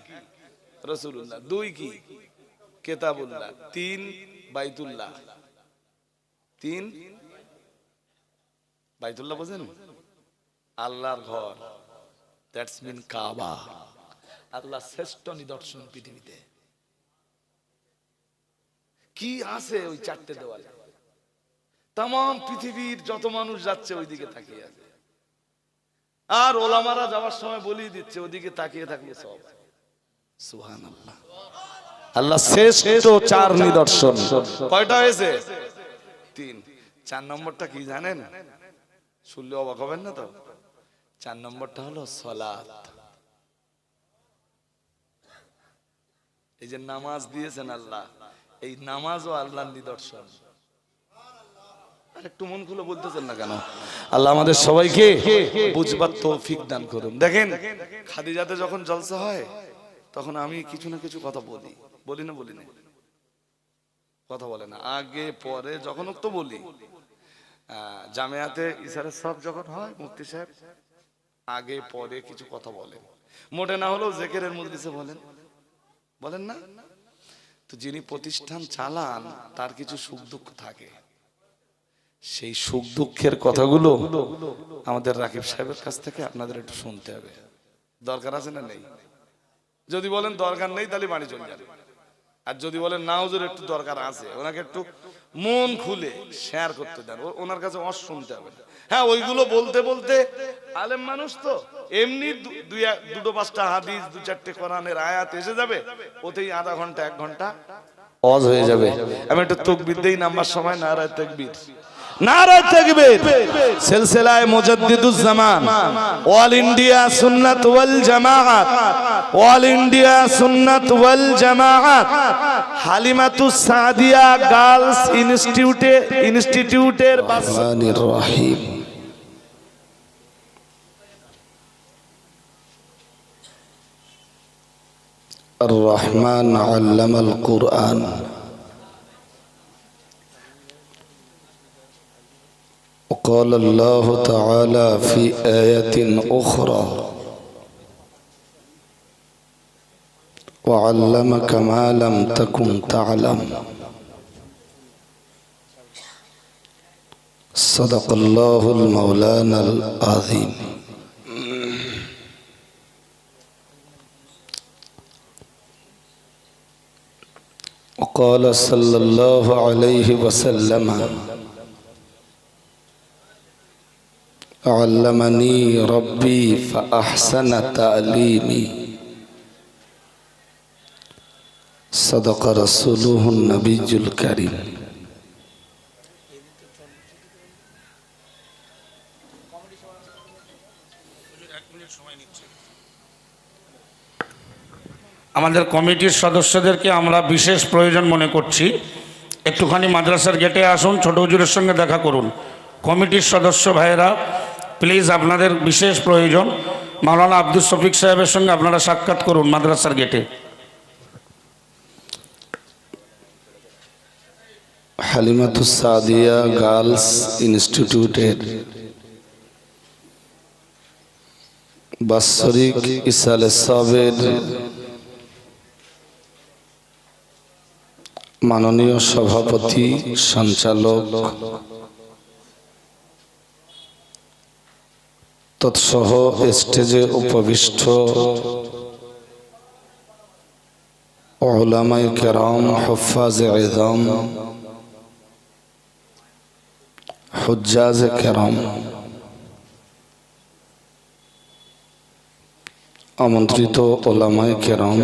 রাসূলুল্লাহ, 2 কি কিতাবুল্লাহ, 3 বাইতুল্লাহ। 3 বাইতুল্লাহ বোঝেন? আল্লাহর ঘর, দ্যাটস মিন কাবা। আল্লাহ শ্রেষ্ঠ নিদর্শন পৃথিবীতে। কি আছে ওই চারটে দেওয়ালে? তাম পৃথিবীর যত মানুষ যাচ্ছে ওইদিকে তাকিয়ে আছে, আর ওলামারা যাওয়ার সময় বলিয়ে দিচ্ছে ওদিকে তাকিয়ে থাকলে সব। সুবহানাল্লাহ। আল্লাহ শ্রেষ্ঠ চার নিদর্শন। কয়টা হয়েছে? 3। 4 নম্বরটা কি জানেন? শুনলে অবাক হবেন না তো। 4 নম্বরটা হলো সালাত। এই যে নামাজ দিয়েছেন আল্লাহ, এই নামাজও আল্লাহর নিদর্শন। একটু মন খুলে বলতেছেন না কেন? আল্লাহ আমাদের সবাইকে বুঝবার তৌফিক দান করুন। দেখেন খাদিজাতে যখন জলসা হয় তখন আমি কিছু না কিছু কথা বলি না? বলি না? কথা বলে না, আগে পরে যখন তো বলি। জামিয়াতে ইশারা সব যখন হয় মুফতি সাহেব আগে পরে কিছু কথা বলেন, মোটে না হলেও জিকিরের মজলিসে বলেন না? তো যিনি প্রতিষ্ঠান চালান তার কিছু সুখ দুঃখ থাকে, সেই সুখ দুঃখের কথাগুলো আমাদের রাকিব সাহেবের কাছ থেকে আপনাদের একটু শুনতে হবে। দরকার আছে না নেই? যদি বলেন দরকার নেই তাহলে বাড়ি চলে যাবে, আর যদি বলেন না হুজুর একটু দরকার আছে, ওনাকে একটু মন খুলে শেয়ার করতে দেন, ওনার কাছে শুনতে হবে। হ্যাঁ, ওইগুলো বলতে বলতে আলেম মানুষ তো এমনি দুটো পাঁচটা হাদিস 2-4টে কোরআনের আয়াত এসে যাবে, ওতেই আধা ঘন্টা 1 ঘন্টা ওয়াজ হয়ে যাবে। আমি একটু তাকবীর দেই নাম্বার সময়, নারায়ে তাকবীর, নারায়ে তাকবীর। সিলসিলায়ে মুজাদ্দিদুজ জামান, অল ইন্ডিয়া সুন্নাত ওয়াল জামাআত, অল ইন্ডিয়া সুন্নাত ওয়াল জামাআত, হালিমাতুস সাদিয়া গার্লস ইনস্টিটিউটের রহমানির রহিম। الرحمن علم القرآن وقال الله تعالى في آية أخرى وعلمك ما لم تكن تعلم صدق الله المولانا العظيم وقال صلى الله عليه وسلم علمني ربي فأحسن تعليمي صدق رسوله النبي الكريم আমাদের কমিটির সদস্যদেরকে আমরা বিশেষ প্রয়োজন মনে করছি, একটুখানি মাদ্রাসার গেটে আসুন, ছোট হুজুরের সঙ্গে দেখা করুন। কমিটির সদস্য ভাইয়েরা প্লিজ, আপনাদের বিশেষ প্রয়োজন। মাওলানা আব্দুল শফিক সাহেবের সঙ্গে আপনারা সাক্ষাৎ করুন মাদ্রাসার গেটে। হালিমাতুস সাদিয়া গার্লস ইনস্টিটিউটের বাৎসরিক ইসালে সাবের মাননীয় সভাপতি সঞ্চালক তৎসহ স্টেজে উপবিষ্ট উলামায়ে কেরাম, হুফাজে ইযম, হুজ্জাজে কেরাম, আমন্ত্রিত উলামায়ে কেরাম,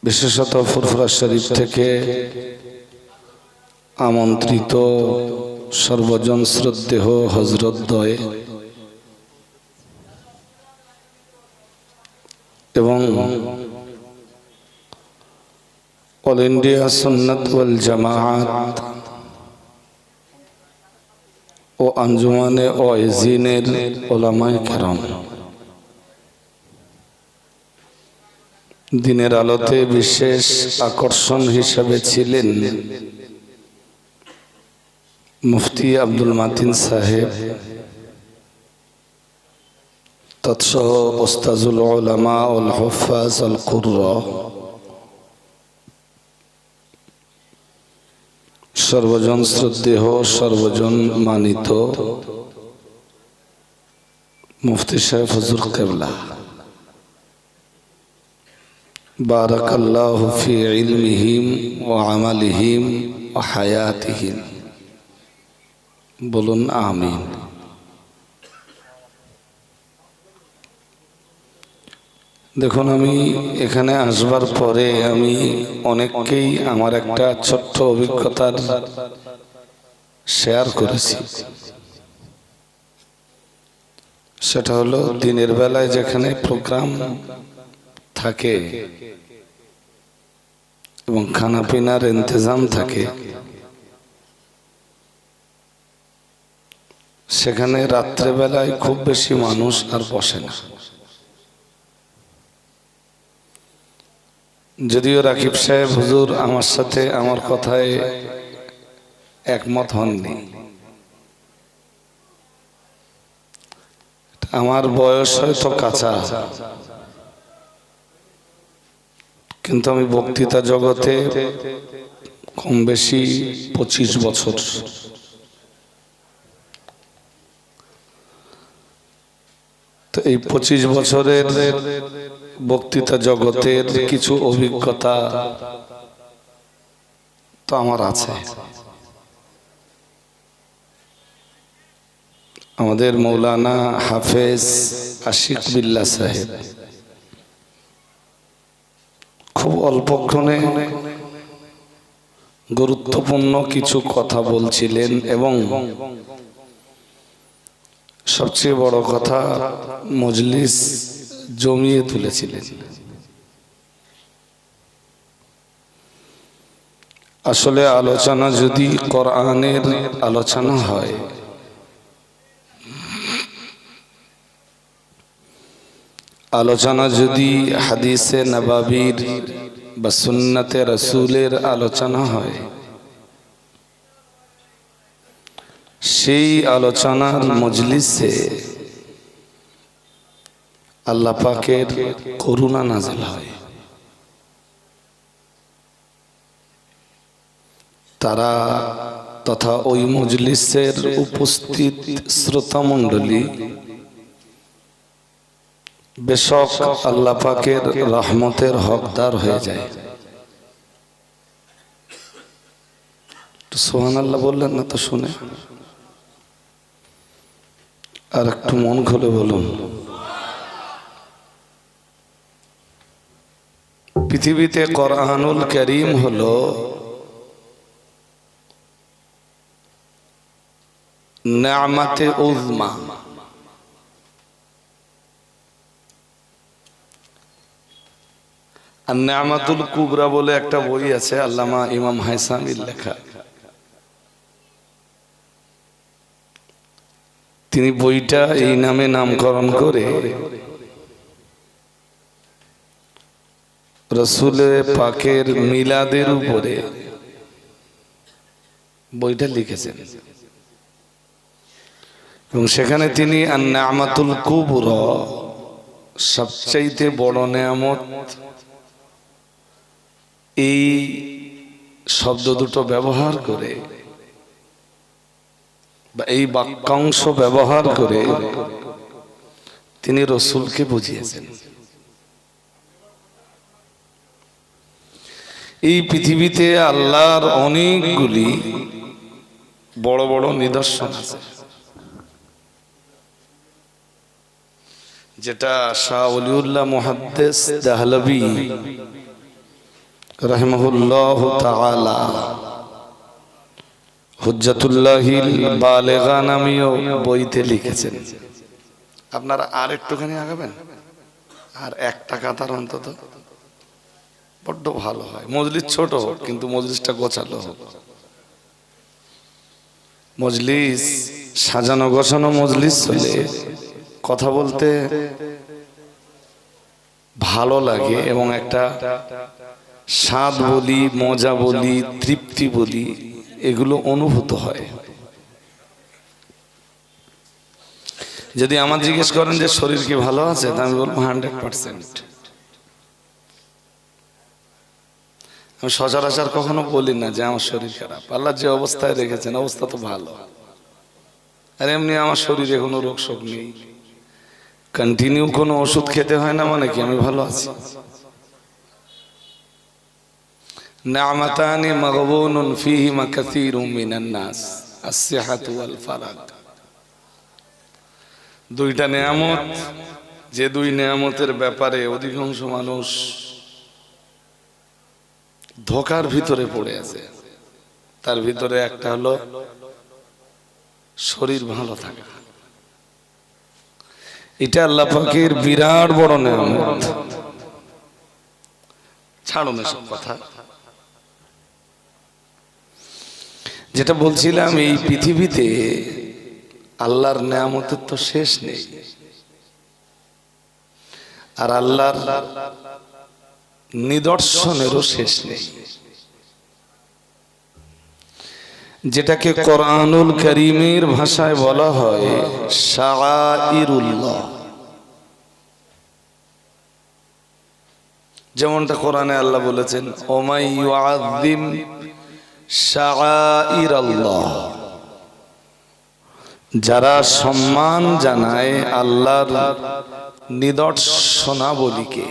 বিশেষত ফুরফুরা শরীফ থেকে আমন্ত্রিত সর্বজন শ্রদ্ধেয় হযরতদ্বয় এবং অল ইন্ডিয়া সুন্নাত ওয়াল জামাআত ও আঞ্জুমানে ওয়াইজিনের উলামায়ে কেরাম, দিনের আলোতে বিশেষ আকর্ষণ হিসেবে ছিলেন মুফতি আব্দুল মাতিন সাহেব, তৎসহ ওস্তাজুল উলামা ওয়াল হুফাজ আল কুররা, সর্বজন শ্রদ্ধেয়, সর্বজন মানিত মুফতি সাহেব হুজুর কেবলা, বারাকাল্লাহু ফি ইলমিহিম ওয়া আমালিহিম ওয়া হায়াতিহিম। বলুন আমিন। দেখুন, আমি এখানে আসবার পরে আমি অনেককেই আমার একটা ছোট্ট অভিজ্ঞতার শেয়ার করেছি। সেটা হলো, দিনের বেলায় যেখানে প্রোগ্রাম থাকে এবং খানা পিনার ইন্তজাম থাকে, সেখানে রাত্রেবেলায় খুব বেশি মানুষ আর বসে না। যদিও রাকিব সাহেব হুজুর আমার সাথে আমার কথায় একমত হননি। আমার বয়স হয়তো কাঁচা, কিন্তু আমি বক্তৃতা জগতে কম বেশি 25 বছর। তো এই 25 বছরের বক্তৃতা জগতের কিছু অভিজ্ঞতা তো আমার আছে। আমাদের মৌলানা হাফেজ আশিক বিল্লাহ সাহেব খুব অল্পক্ষণে গুরুত্বপূর্ণ কিছু কথা বলছিলেন এবং সবচেয়ে বড় কথা, মজলিস জমিয়ে তুলেছিলেন। আসলে আলোচনা যদি কোরআনের আলোচনা হয়, আলোচনা যদি হাদিসে নববীর বা সুন্নতে রাসূলের আলোচনা হয়, সেই আলোচনার মজলিসে আল্লাহ পাকের করুণা নাযিল হয়। তারা তথা ওই মজলিসের উপস্থিত শ্রোতা মণ্ডলী বেশক আল্লাহ পাকের রহমতের হকদার হয়ে যায়। সুবহানাল্লাহ বললেন না তো? শুনে আর একটু মন খুলে বলুন। পৃথিবীতে কোরআনুল কারীম হলো নেয়ামতে উযমা। আর নেয়ামাতুল কুবরা বলে একটা বই আছে, আল্লামা ইমাম হায়সামির লেখা। তিনি বইটা এই নামে নামকরণ করে রাসূলে পাকের মিলাদের উপরে বইটা লিখেছেন এবং সেখানে তিনি আন-নি'মাতুল কুবরা, সবচাইতে বড় নেয়ামত, এই শব্দ দুটো ব্যবহার করে বা এই বাক্যাংশ ব্যবহার করে তিনি রাসূলকে বুঝিয়েছেন। এই পৃথিবীতে আল্লাহর অনেকগুলি বড় বড় নিদর্শন আছে, যেটা শাহ ওলিউল্লাহ মুহাদ্দিস দেহলভী রাহিমাহুল্লাহু তাআলা হুজ্জাতুল্লাহিল বালিগা নামীয় বইতে লিখেছেন। আপনারা আর একটুখানি আগাবেন, আর একটা কাতার অন্তত, বড্ড ভালো হয়। মজলিস ছোট হোক, কিন্তু মজলিসটা গোছালো হোক। মজলিস সাজানো গোছানো মজলিস হলে কথা বলতে ভালো লাগে এবং একটা স্বাদ বলি, মজা বলি, তৃপ্তি বলি, এগুলো অনুভূত হয়। যদি আমার জিজ্ঞেস করেন যে শরীর কি ভালো আছে, তা আমি বলবো 100%। আমি সচরাচর কখনো বলি না যে আমার শরীর খারাপ। আল্লাহ যে অবস্থায় রেখেছেন অবস্থা তো ভালো। আর এমনি আমার শরীরে কোনো রোগ শোক নেই, কন্টিনিউ কোনো ওষুধ খেতে হয় না, মানে কি আমি ভালো আছি? নিয়ামাতানি মাগবুনুন ফীহিমা কাসীরুম মিনান নাস আস-সিহাতু ওয়াল ফারাগ। দুইটা নিয়ামত, যে দুই নিয়ামতের ব্যাপারে অধিকাংশ মানুষ ধোঁকার ভিতরে পড়ে আছে। তার ভিতরে একটা হলো শরীর ভালো থাকা। এটা আল্লাহ পাকের বিরাট বড় নিয়ামত। ছাড়ুন এসব কথা। যেটা বলছিলাম, এই পৃথিবীতে আল্লাহর নিয়ামতের তো শেষ নেই, আর আল্লাহর নিদর্শনেরও শেষ নেই, যেটাকে কোরআনুল কারীমের ভাষায় বলা হয় শাআইরুল্লাহ। যেমনটা কোরআনে আল্লাহ বলেছেন, ওমাই ইউআযিম শাআইরাল্লাহ, যারা সম্মান জানায় আল্লাহর নিদর্শনাবলীকে,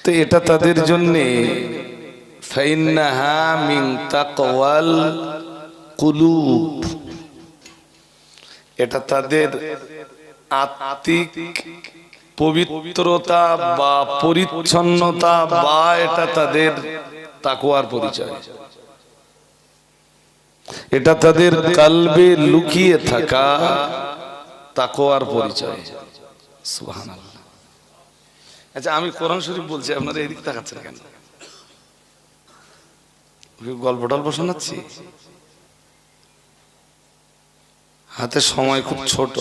তো এটা তাদের জন্য ফাইন্নাহা মিন তাকওয়াল কুলুব, এটা তাদের আত্মিক পবিত্রতা বা পরিচ্ছন্নতা, বা এটা তাদের তাকওয়ার পরিচয়, এটা তাদের কলবে লুকিয়ে থাকা তাকওয়ার পরিচয়। সুবহানাল্লাহ। আচ্ছা, আমি কোরআন শরীফ বলছি, আপনারা এদিক তাকাচ্ছেন কেন? গল্প টল্প শোনাচ্ছি? হাতে সময় খুব ছোট।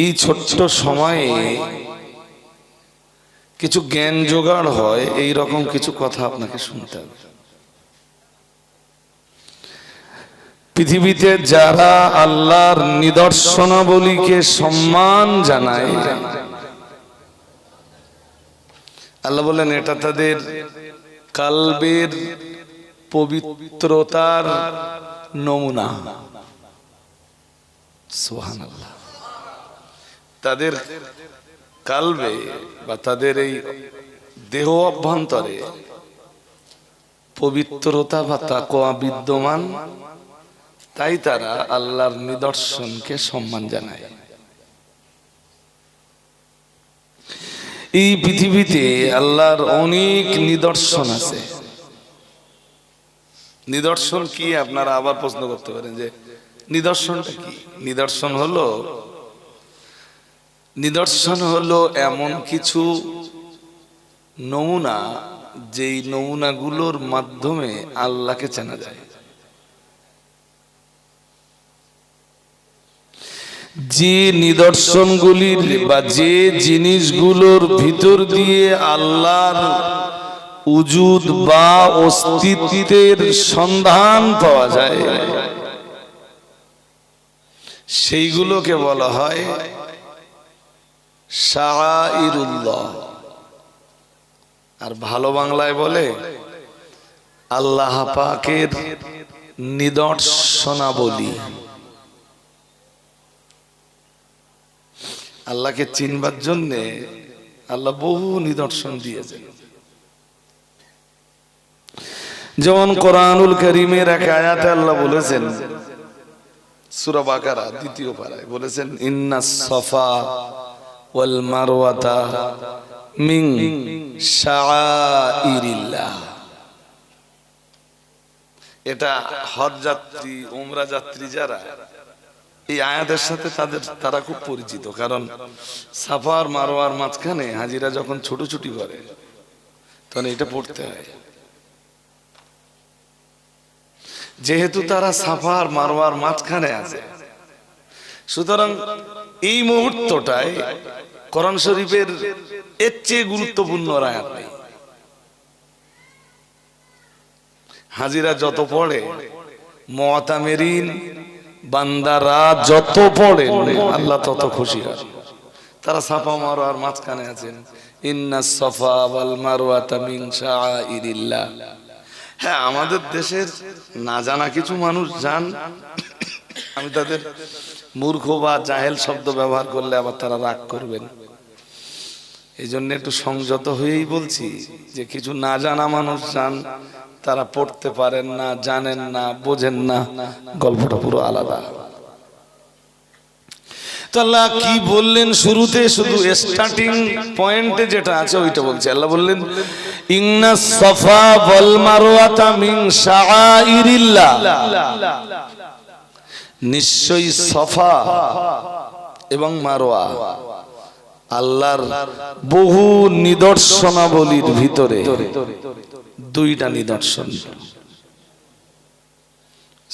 এই ছোট্ট সময়ে কিছু জ্ঞান জোগাড় হয়, এই রকম কিছু কথা আপনাকে শুনতে হবে। পৃথিবীতে যারা আল্লাহর নিদর্শনাবলীকে সম্মান জানায়, আল্লাহ বলেন এটা তাদের কলবের পবিত্রতার নমুনা। সুবহানাল্লাহ। তাদের কলবে বা তাদের এই দেহ অভ্যন্তরে পবিত্রতা বা তাকওয়া বিদ্যমান, তাই তারা আল্লাহর নিদর্শনকে সম্মান জানায়। এই পৃথিবীতে আল্লাহর অনেক নিদর্শন আছে। নিদর্শন কি আপনারা আবার প্রশ্ন করতে পারেন যে নিদর্শনটা কি? নিদর্শন হলো এমন কিছু নমুনা, যেই নমুনাগুলোর মাধ্যমে আল্লাহকে চেনা যায়। যে নিদর্শনগুলির বা যে জিনিসগুলোর ভিতর দিয়ে আল্লাহর উজুদ বা অস্তিত্বের সন্ধান পাওয়া যায়, সেইগুলোকে বলা হয় শাআইরুল্লাহ। আর ভালো বাংলায় বলে আল্লাহ পাকের নিদর্শনাবলী। আল্লাহকে চিনবার জন্য আল্লাহ বহু নিদর্শন দিয়েছেন। যেমন কোরআনুল কারীমের এক আয়াতে আল্লাহ বলেছেন, সূরা বাকারা 2 পারায় বলেছেন, ইন্নাস সাফা ওয়াল মারওয়াতা মিন শাআইরিল্লাহ। এটা হজ যাত্রী, উমরা যাত্রী যারা, এই আয়াতের সাথে তারা খুব পরিচিত। কারণ সাফা আর মারওয়ার মাঝখানে হাজিরা যখন ছুটোছুটি করে তখন এটা পড়তে হয়। যেহেতু তারা সাফা আর মারওয়ার মাঝখানে আছে, সুতরাং এই মুহূর্তটায় কোরআন শরীফের এর চেয়ে গুরুত্বপূর্ণ আয়াত নেই। হাজিরা যত পড়ে, মুতামিরিন বান্দারা যত পড়ে, আল্লাহ তত খুশি হয়। তারা সাফা মারওয়ার মাঝখানে আছেন। ইন্নাস সাফা ওয়াল মারওয়াতা মিন শাআইরিল্লাহ। হ্যাঁ, আমাদের দেশের না জানা কিছু মানুষ জান, আমি তাদের মূর্খ বা জাহেল শব্দ ব্যবহার করলে আবার তারা রাগ করবেন। এই জন্য একটু সংযত হয়েই বলছি যে কিছু না জানা মানুষ যান, তারা পড়তে পারেন না, জানেন না, বোঝেন না, গল্পটা পুরো আলাদা। তো আল্লাহ কি বললেন শুরুতে, শুধু স্টার্টিং পয়েন্টে যেটা আছে ওইটা বলছে। আল্লাহ বললেন ইন্নাস সাফা ওয়াল মারওয়াতা মিন শাআইরিল্লাহ, নিশ্চয়ই সাফা এবং মারওয়া আল্লাহর বহু নিদর্শনাবলীর ভিতরে দুইটা নিদর্শন।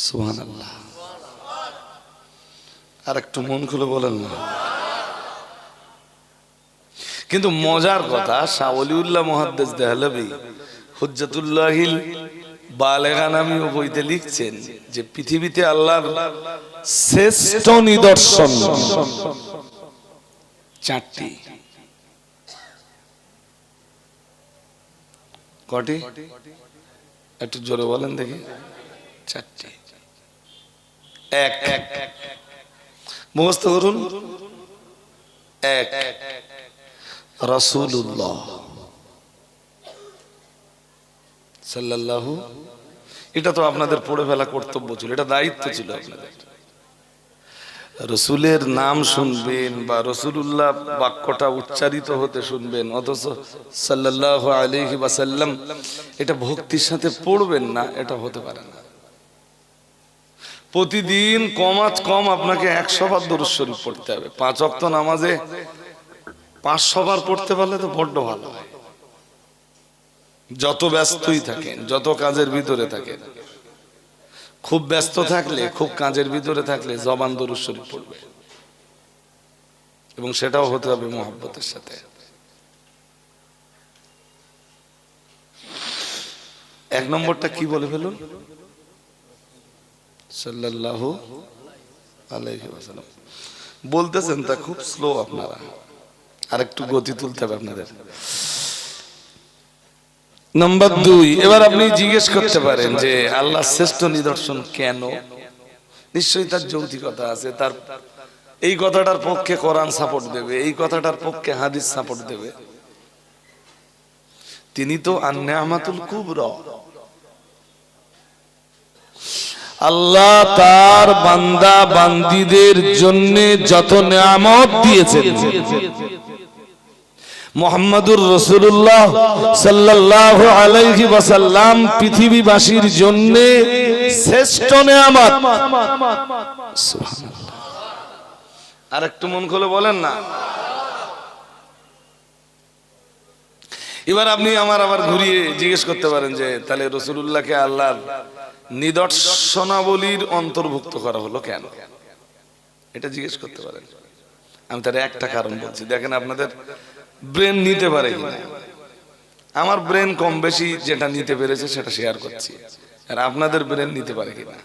সুবহানাল্লাহ। আর একটু মন খুলে বলেন না। কিন্তু মজার কথা, শাহ ওলিউল্লাহ মুহাদ্দিস দেহলভী হুজ্জাতুল্লাহিল বালেগা নামী বইতে লিখছেন যে পৃথিবীতে আল্লাহর শ্রেষ্ঠ নিদর্শন চারটি। কটি? একটু জোরে বলেন দেখি। চারটি। এক, মুখস্থ করুন। এক, রাসূলুল্লাহ সাল্লাল্লাহু, এটা তো আপনাদের পড়ে ফেলা কর্তব্য ছিল, এটা দায়িত্ব ছিল আপনাদের। রসুলের নাম শুনবেন বা রসুলুল্লাহ বাক্যটা উচ্চারিত হতে শুনবেন, অথচ সাল্লাল্লাহু আলাইহি ওয়াসাল্লাম এটা ভক্তির সাথে পড়বেন না, এটা হতে পারে না। প্রতিদিন কম আপনাকে 100 বার দরুদ শরীফ পড়তে হবে। 5 ওয়াক্ত নামাজে 500 বার পড়তে পারলে তো বড্ড ভালো হয়। যত ব্যস্তই থাকেন, যত কাজের ভিতরে থাকেন, খুব ব্যস্ত থাকলে, খুব কাজের ভিতরে থাকলে জবান দরুদ শরীফ পড়বে, এবং সেটাও হতে হবে মহব্বতের সাথে। এক নম্বরটা কি বলে ফেলুন? সাল্লাল্লাহু আলাইহি ওয়াসাল্লাম বলতেছেন, তা খুব স্লো আপনারা, আর একটু গতি তুলতে হবে আপনাদের। নাম্বার 2, এবার আপনি জিজ্ঞেস করতে পারেন যে আল্লাহ শ্রেষ্ঠ নিদর্শন কেন? নিশ্চয়ই তার যৌক্তিকতা আছে। তার এই কথাটার পক্ষে কোরআন সাপোর্ট দেবে, এই কথাটার পক্ষে হাদিস সাপোর্ট দেবে। তিনি তো আন-নি'মাতুল কুবরা, আল্লাহ তার বান্দা বান্দীদের জন্য যত নিয়ামত দিয়েছেন, মুহাম্মদুর রাসূলুল্লাহ সাল্লাল্লাহু আলাইহি ওয়াসাল্লাম পৃথিবীবাসীর জন্য শ্রেষ্ঠ নিয়ামত। সুবহানাল্লাহ। আর একটু মন খুলে বলেন না। এবার আপনি আবার ঘুরিয়ে জিজ্ঞেস করতে পারেন যে তাহলে রাসূলুল্লাহকে আল্লাহর নিদর্শনাবলীর অন্তর্ভুক্ত করা হলো কেন? এটা জিজ্ঞেস করতে পারেন। আমি তার একটা কারণ বলছি, দেখেন আপনাদের ব্রেন নিতে পারে কিনা। আমার ব্রেন কম বেশি যেটা নিতে পেরেছে সেটা শেয়ার করছি, আর আপনাদের ব্রেন নিতে পারে কিনা।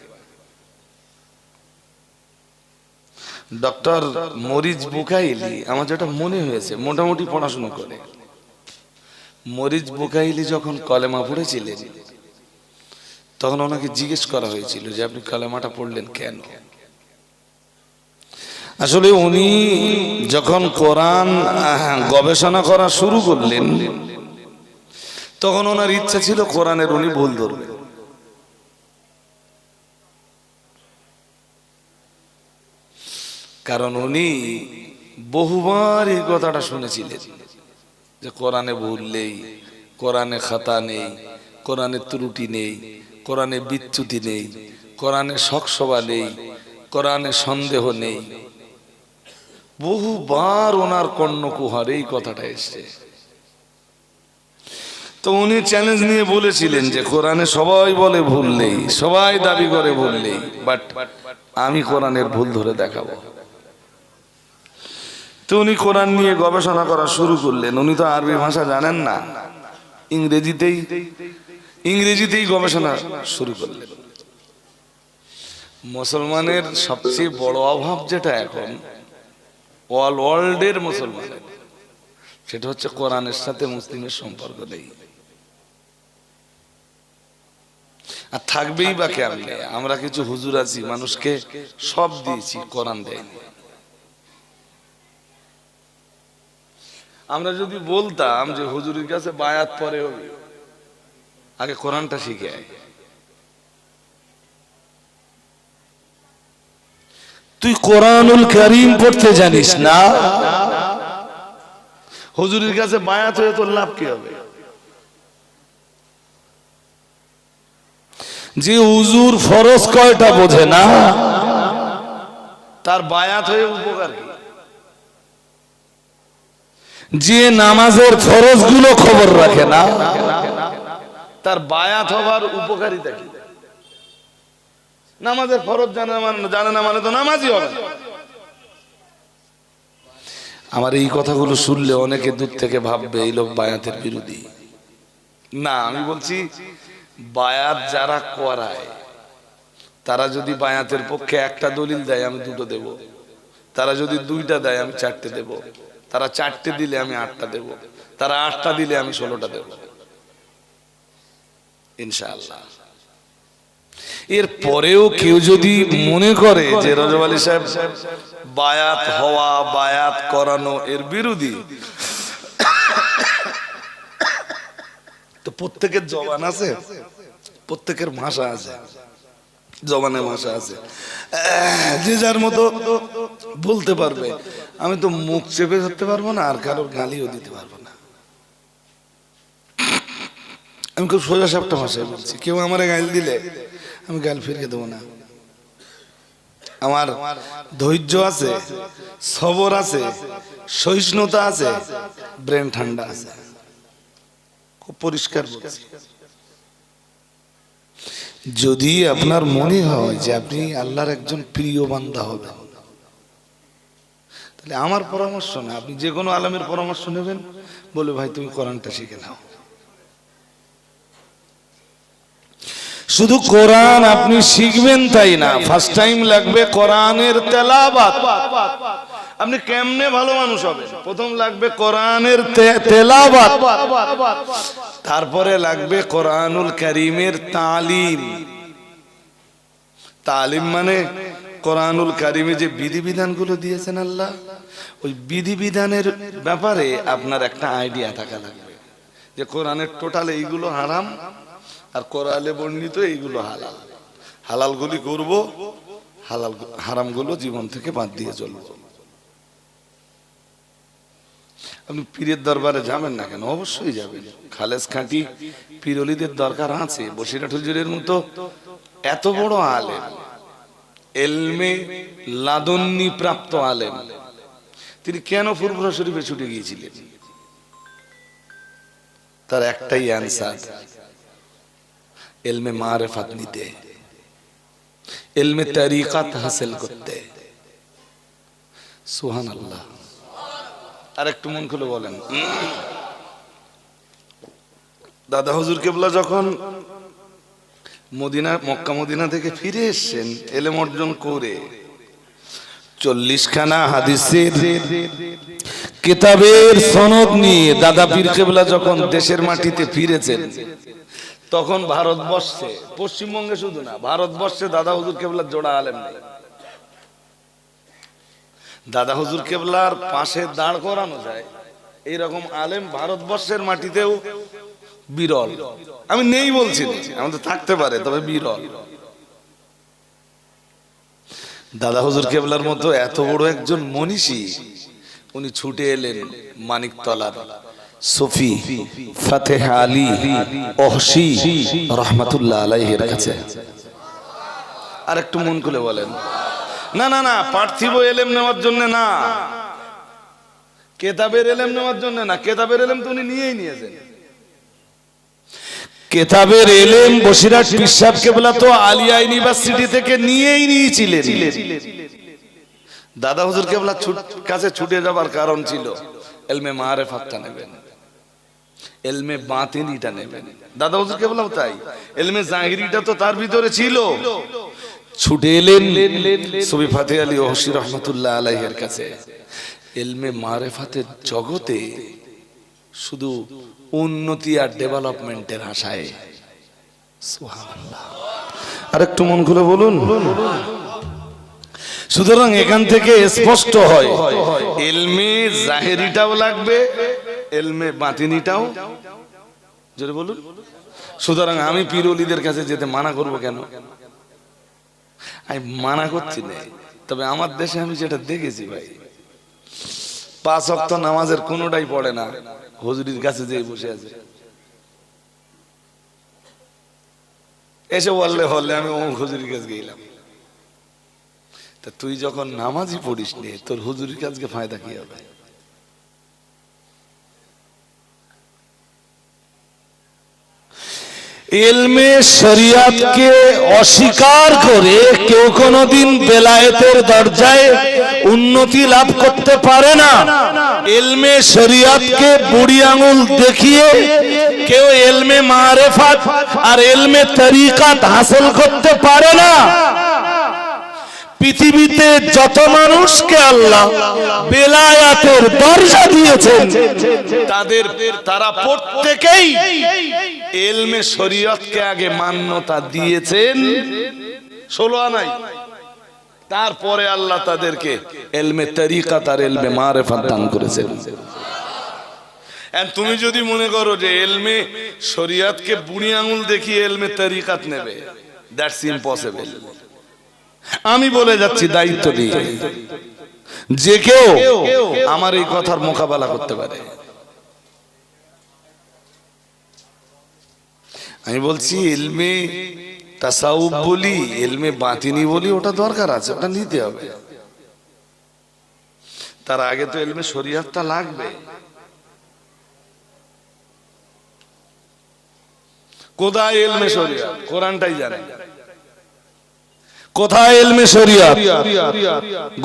ডক্টর মরিজ বুকাইলি, আমার যেটা মনে হয়েছে, মোটামুটি পড়াশোনা করে, মরিজ বুকাইলি যখন কলেমা পড়েছিলেন তখন ওনাকে জিজ্ঞেস করা হয়েছিল যে আপনি কলেমাটা পড়লেন কেন? আসলে উনি যখন কোরআন গবেষণা করা শুরু করলেন তখন ওনার ইচ্ছা ছিল কোরআনের উনি ভুল ধরবেন। কারণ উনি বহুবার এই কথাটা শুনেছিলেন যে কোরআনে ভুল নেই, কোরআনে খাতা নেই, কোরআনে ত্রুটি নেই, কোরআনে বিচ্যুতি নেই, কোরআনে শকসভা নেই, কোরআনে সন্দেহ নেই। বহুবার ওনার কর্ণকুহর এই কথাটা এসছে। তো উনি চ্যালেঞ্জ নিয়ে বলেছিলেন যে কোরআনে সবাই বলে ভুল নেই, সবাই দাবি করে ভুল নেই, বাট আমি কোরআনের ভুল ধরে দেখাবো। তো উনি কোরআন নিয়ে গবেষণা করা শুরু করলেন। উনি তো আরবি ভাষা জানেন না, ইংরেজিতেই গবেষণা শুরু করলেন। মুসলমানের সবচেয়ে বড় অভাব যেটা এখন অল ওয়ার্ল্ডের মুসলমানের, সেটা হচ্ছে কোরআনের সাথে মুসলিমের সম্পর্ক নেই। আর থাকবেই বা কেমনে? আমরা কিছু হুজুর আছি, মানুষকে সব দিয়েছি, কোরআন দেয়নি। আমরা যদি বলতাম যে হুজুরের কাছে বায়াত পরে হবে, আগে কোরআনটা শিখে আয়। তুই কোরআনুল কারীম পড়তে জানিস না, হুজুরের কাছে বায়াত হয়ে তোর লাভ কি হবে? যে হুজুর ফরজ কয়টা বোঝে না, তার বায়াত হয়ে উপকার কি? যে নামাজের ফরজ গুলো খবর রাখে না, তার বায়াত হবার উপকারিতা কি? নামাজের ফরজ জানে না মানে তো নামাজই হবে না। আমার এই কথাগুলো শুনলে অনেকে দূর থেকে ভাববে এই লোক বায়াতের বিরোধী। না, আমি বলছি বায়াত যারা করায় তারা যদি বায়াতের পক্ষে একটা দলিল দেয় আমি দুটো দেব, তারা যদি দুইটা দেয় আমি চারটে দেব, তারা চারটে দিলে আমি আটটা দেব, তারা আটটা দিলে আমি 16টা দেব ইনশাআল্লাহ। এর পরেও কেউ যদি মনে করে যে রজব আলী সাহেব বায়াত হওয়া বায়াত করানো এর বিরোধী, তো প্রত্যেকের জবান আছে, প্রত্যেকের ভাষা আছে, জবানে ভাষা আছে, যে যার মতো বলতে পারবে। আমি তো মুখ চেপে ধরতে পারবো না, আর কারোর গালিও দিতে পারবো না। আমি খুব সোজা সাপটা ভাষায় বলছি, কেউ আমার গাল দিলে আমি গাল ফিরিয়ে দেবো না। আমার ধৈর্য আছে, সবর আছে, সহিষ্ণুতা আছে, ব্রেন ঠান্ডা আছে, খুব পরিষ্কার বলছি। যদি আপনার মনে হয় যে আপনি আল্লাহর একজন প্রিয় বান্দা হবেন, তাহলে আমার পরামর্শ না, আপনি যে কোনো আলেমের পরামর্শ নেবেন, বলে ভাই তুমি কোরআনটা শিখে নাও। শুধু কোরআন আপনি শিখবেন তাই না, ফার্স্ট টাইম লাগবে কোরআনের তেলাওয়াত। আপনি কেমনে ভালো মানুষ হবেন? প্রথম লাগবে কোরআনের তেলাওয়াত, তারপরে লাগবে কোরআনুল কারীমের তালিম। তালিম মানে কোরআনুল কারীমে যে বিধিবিধানগুলো দিয়েছেন আল্লাহ, ওই বিধিবিধানের ব্যাপারে আপনার একটা আইডিয়া থাকা লাগবে যে কোরআনের টোটাল এইগুলো হারাম আর কোরআনে বর্ণিত এইগুলো হালাল। হালালগুলি করব, হালাল হারামগুলো জীবন থেকে বাদ দিয়ে চলবো। আপনি পীরের দরবারে যাবেন না কেন? অবশ্যই যাবেন। খালেস খাঁটি পীরলিদের দরকার আছে। বসিরহাট হুজুরের মতো এত বড় আলেম, এলমে লাদন্নি প্রাপ্ত আলেম, তিনি কেন ফুরফুরা শরীফে ছুটে গিয়েছিলেন? তার একটাই অ্যান্সার, এলমে মারেফাত নিতে, এলমে তরিকাত হাসিল করতে। সুবহানাল্লাহ। আর একটু মন খুলে বলেন, দাদা হুজুর কেবলা যখন মদিনা মক্কা মদিনা থেকে ফিরে এসেছেন এলেম অর্জন করে, 40 খানা হাদিসের কিতাবের সনদ নিয়ে দাদা পীর কেবলা যখন দেশের মাটিতে ফিরেছেন, তখন ভারতবর্ষে, পশ্চিমবঙ্গে শুধু না, ভারতবর্ষে দাদা হুজুর কেবলার জোড়া আলেম নেই। দাদা হুজুর কেবলার পাশে দাঁড় করানো যায় এইরকম আলেম ভারতবর্ষের মাটিতেও বিরল। আমি নেই বলছি না, আমাদের থাকতে পারে, তবে বিরল। দাদা হুজুর কেবলার মতো এত বড় একজন মনীষী, উনি ছুটে এলেন মানিকতলার সুফি ফাতেহ আলী ওহসি রহমাতুল্লাহ আলাইহির কাছে। আর একটু মন খুলে বলেন, না না না, পার্থিব এলেম নেওয়ার জন্য না, কেতাবের এলেম নেওয়ার জন্য না। কেতাবের এলেম তো উনি নিয়েই নিয়েছেন। কেতাবের এলেম বসিরহাট পীর সাহেব কেবলা তো আলিয়া ইউনিভার্সিটি থেকে নিয়েই নিয়েছিলেন। দাদা হুজুর কেবলা কাছে ছুটে যাবার কারণ ছিল এলমে মারেফাতটা নেবেন, এলমে বাতিনিটা নেবেন। দাদা হুজুর কেবলাও তাই, এলমে জাহিরিটা তো তার ভিতরে ছিল। ছুটে এলেন সুফি ফাতেহ আলী ওহসি রহমাতুল্লাহ আলাইহির কাছে। এলমে মারেফাতের জগতে শুধু উন্নতি আর ডেভেলপমেন্টের আশায়। সুবহানাল্লাহ। আর একটু মন খুলে বলুন, সুতরাং এখান থেকে স্পষ্ট হয় ইলমে জাহেরিটাও লাগবে, ইলমে বাতিনিটাও, জোরে বলুন। সুতরাং আমি পীর ওলিদের কাছে যেতে মানা করব কেন? আমি মানা করছি না, তবে আমার দেশে আমি যেটা দেখেছি ভাই, 5 ওয়াক্ত নামাজের কোনোটাই পড়ে না, হুজুরির কাছে যেয়ে বসে আছে, এসে বললে আমি অমুক হুজুরির কাছে গেলাম। তা তুই যখন নামাজই পড়িস নি, তোর হুজুরির কাছে ফায়দা কি হবে? ইলমে শরিয়াতকে অস্বীকার করে কেউ কোনোদিন বেলায়েতের দরজায় উন্নতি লাভ করতে পারে না। ইলমে শরিয়াতকে বুড়ি আঙুল দেখিয়ে কেউ ইলমে মারিফাত আর ইলমে তরিকাত হাসিল করতে পারে না। পৃথিবীতে যত মানুষকে আল্লাহ বেলায়াতের দরজা দিয়েছেন তারা প্রত্যেকেই ইলমে শরীয়তকে আগে মান্যতা দিয়েছেন 16 আনাই, তারপরে আল্লাহ তাদেরকে ইলমে তরিকাত আর ইলমে মারিফাত দান করেছেন। তুমি যদি মনে করো যে ইলমে শরীয়তকে বুড়ি আঙুল দেখিয়ে ইলমে তরিকাত নেবে, দ্যাটস ইম্পসিবল। আমি বলে যাচ্ছি দায়িত্ব দিয়ে, যে কেউ আমার এই কথার মোকাবেলা করতে পারে। আমি বলছি ইলমে তাসাউফ বলি, ইলমে বাতিনি বলি, ওটা দরকার আছে, ওটা নিতে হবে। তার আগে তো ইলমে শরীয়তটা লাগবে। কোথায় ইলমে শরীয়ত? কোরআনটাই জানে। কোথায় ইলমে শরীয়ত?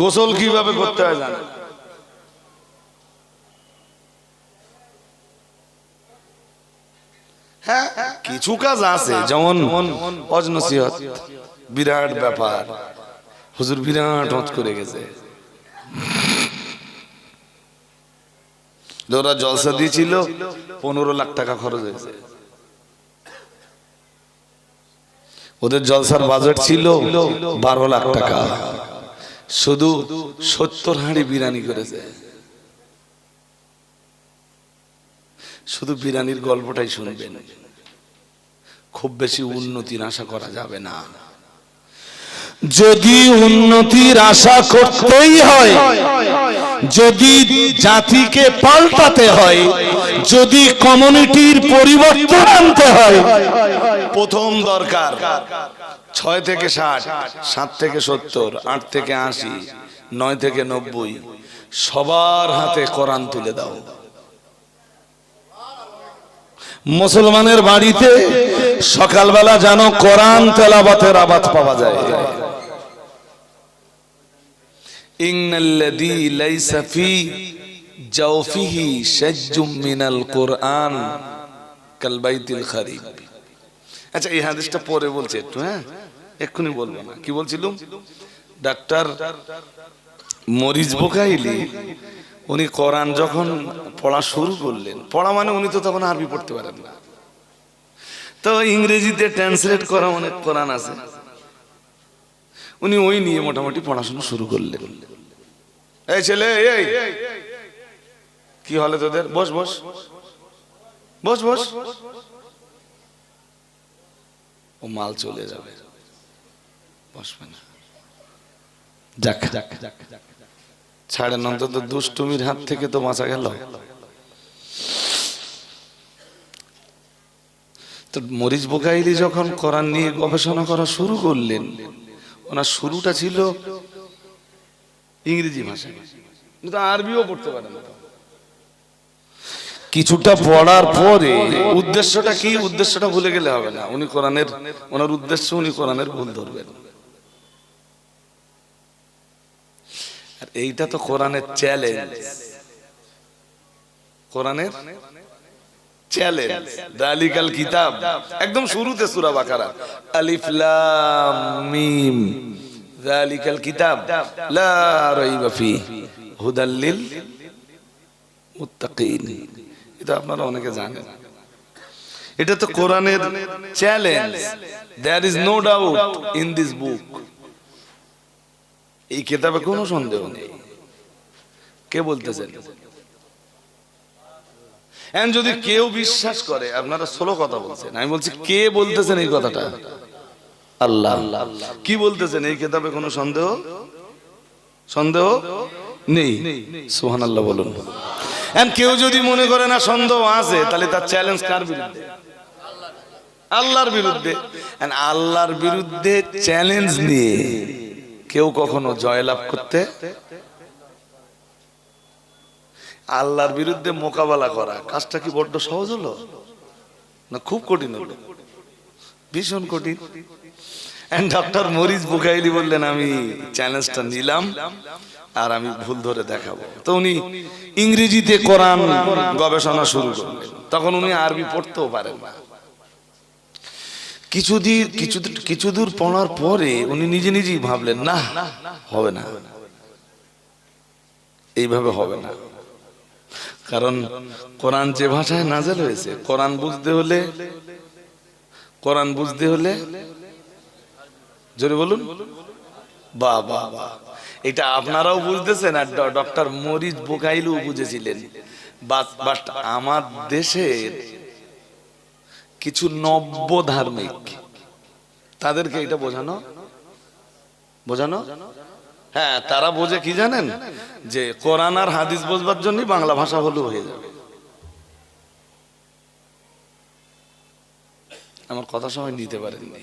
গোসল কিভাবে করতে হয় জানে। হ্যাঁ, কিছু কাজ আছে, যেমন ওয়াজ নসিহত, বিরাট ব্যাপার। হুজুর বিরাট ওয়াজ করে গেছে, ওরা জলসা দিয়েছিল, 15 লাখ টাকা খরচ হয়েছে। ওদের জলসার বাজেট ছিল 12 লাখ টাকা, শুধু 70 হাঁড়ি বিরিয়ানি করেছে। শুধু বিরিয়ানির গল্পটাই শুনবেন, খুব বেশি উন্নতির আশা করা যাবে না। যদি উন্নতির আশা করতেই হয়, যদি জাতিকে পাল্টাতে হয়, যদি কমিউনিটির পরিবর্তন আনতে হয়, প্রথম দরকার 6 থেকে 60, 7 থেকে 70, 8 থেকে 80, 9 থেকে 90 সবার হাতে কোরআন তুলে দাও। মুসলমানের বাড়িতে সকালবেলা যেন কোরআন তেলাওয়াতের আওয়াজ পাওয়া যায়। ইন্নাল্লাযী লাইসা ফি জাওফিহি শাজ্জুম মিনাল কোরআন কাল বাইতিল খারিব। আচ্ছা, এই হাদিসটা পরে বলছে একটু, হ্যাঁ এক্ষুনি বলবো না। কি বলছিলাম? ডাক্তার মরিজ বুকাইলি উনি কোরআন যখন পড়া শুরু করলেন, পড়া মানে উনি তো তখন আরবি পড়তে পারেন না, তো ইংরেজিতে ট্রান্সলেট করা অনেক কোরআন আছে, উনি ওই নিয়ে মোটামুটি পড়াশোনা শুরু করলেন। এই ছেলে, এই কি হলে তোদের? বস বস বস বস। ও মাল চলে যাবে, বসবে না, যাক ছাড়েন, অন্তত দুষ্টুমির হাত থেকে তো বাঁচা গেল। তো মরিচ বুকাইলি যখন কোরআন নিয়ে গবেষণা করা শুরু করলেন, ওনার শুরুটা ছিল ইংরেজি ভাষায়, কিন্তু আরবিও পড়তে পারেন না। কিছুটা পড়ার পরে উদ্দেশ্যটা কি, উদ্দেশ্যটা ভুলে গেলে হবে না। উনি কোরআনের, ওনার উদ্দেশ্য উনি কোরআনের ভুল ধরবেন। আর এইটা তো কোরআনের চ্যালেঞ্জ, কোরআনের চ্যালেঞ্জ। যালিকাল কিতাব, একদম শুরুতে সূরা বাকারা, আলিফ লাম মিম, যালিকাল কিতাব লা রাইবা ফিহি হুদাল লিল মুত্তাকিন। এটা আপনারা অনেকে জানেন, এটা তো কোরআনের challenge. There is no doubt in this book. এই কিতাবে কোনো সন্দেহ নেই। কে বলতেছেন? এখন যদি কেউ বিশ্বাস করে, আপনারা ষোলো কথা বলছেন, আমি বলছি কে বলতেছেন এই কথাটা? আল্লাহ। কি বলতেছেন? এই কিতাবে কোনো সন্দেহ সন্দেহ নেই। সুবহানাল্লাহ বলুন। এখন কেউ যদি মনে করে না সন্দেহ আছে, তাহলে তার চ্যালেঞ্জ কার বিরুদ্ধে? আল্লাহর বিরুদ্ধে। আল্লাহর বিরুদ্ধে চ্যালেঞ্জ নিয়ে কেউ কখনো জয়লাভ করতে, আল্লাহর বিরুদ্ধে মোকাবেলা করা কাজটা কি বড্ড সহজ হলো না খুব কঠিন হলো? ভীষণ কঠিন। ডক্টর মরিস বুখাইলি বললেন আমি চ্যালেঞ্জটা নিলাম আর আমি ভুল ধরে দেখাবো। তো উনি ইংরেজিতে কোরআন গবেষণা শুরু করলেন। তখন উনি আরবি পড়তেও পারেন না। কিছু দূর পড়ার পরে উনি নিজে নিজেই ভাবলেন, না হবে না, এইভাবে হবে না। কারণ কোরআন যে ভাষায় নাযিল হয়েছে, কোরআন বুঝতে হলে জোরে বলুন বাবা। এটা আপনারাও বুঝতেছেন আর ডক্টর মরিস বুখাইলু বুঝেছিলেন। বাট আমার দেশের কিছু নব্য ধার্মিক, তাদেরকে এটা বোঝানো হ্যাঁ, তারা বোঝে কি জানেন, যে কোরআন আর হাদিস বুঝবার জন্য বাংলা ভাষা হলেও হয়ে যাবে। আমার কথা সবাই নিতে পারেননি।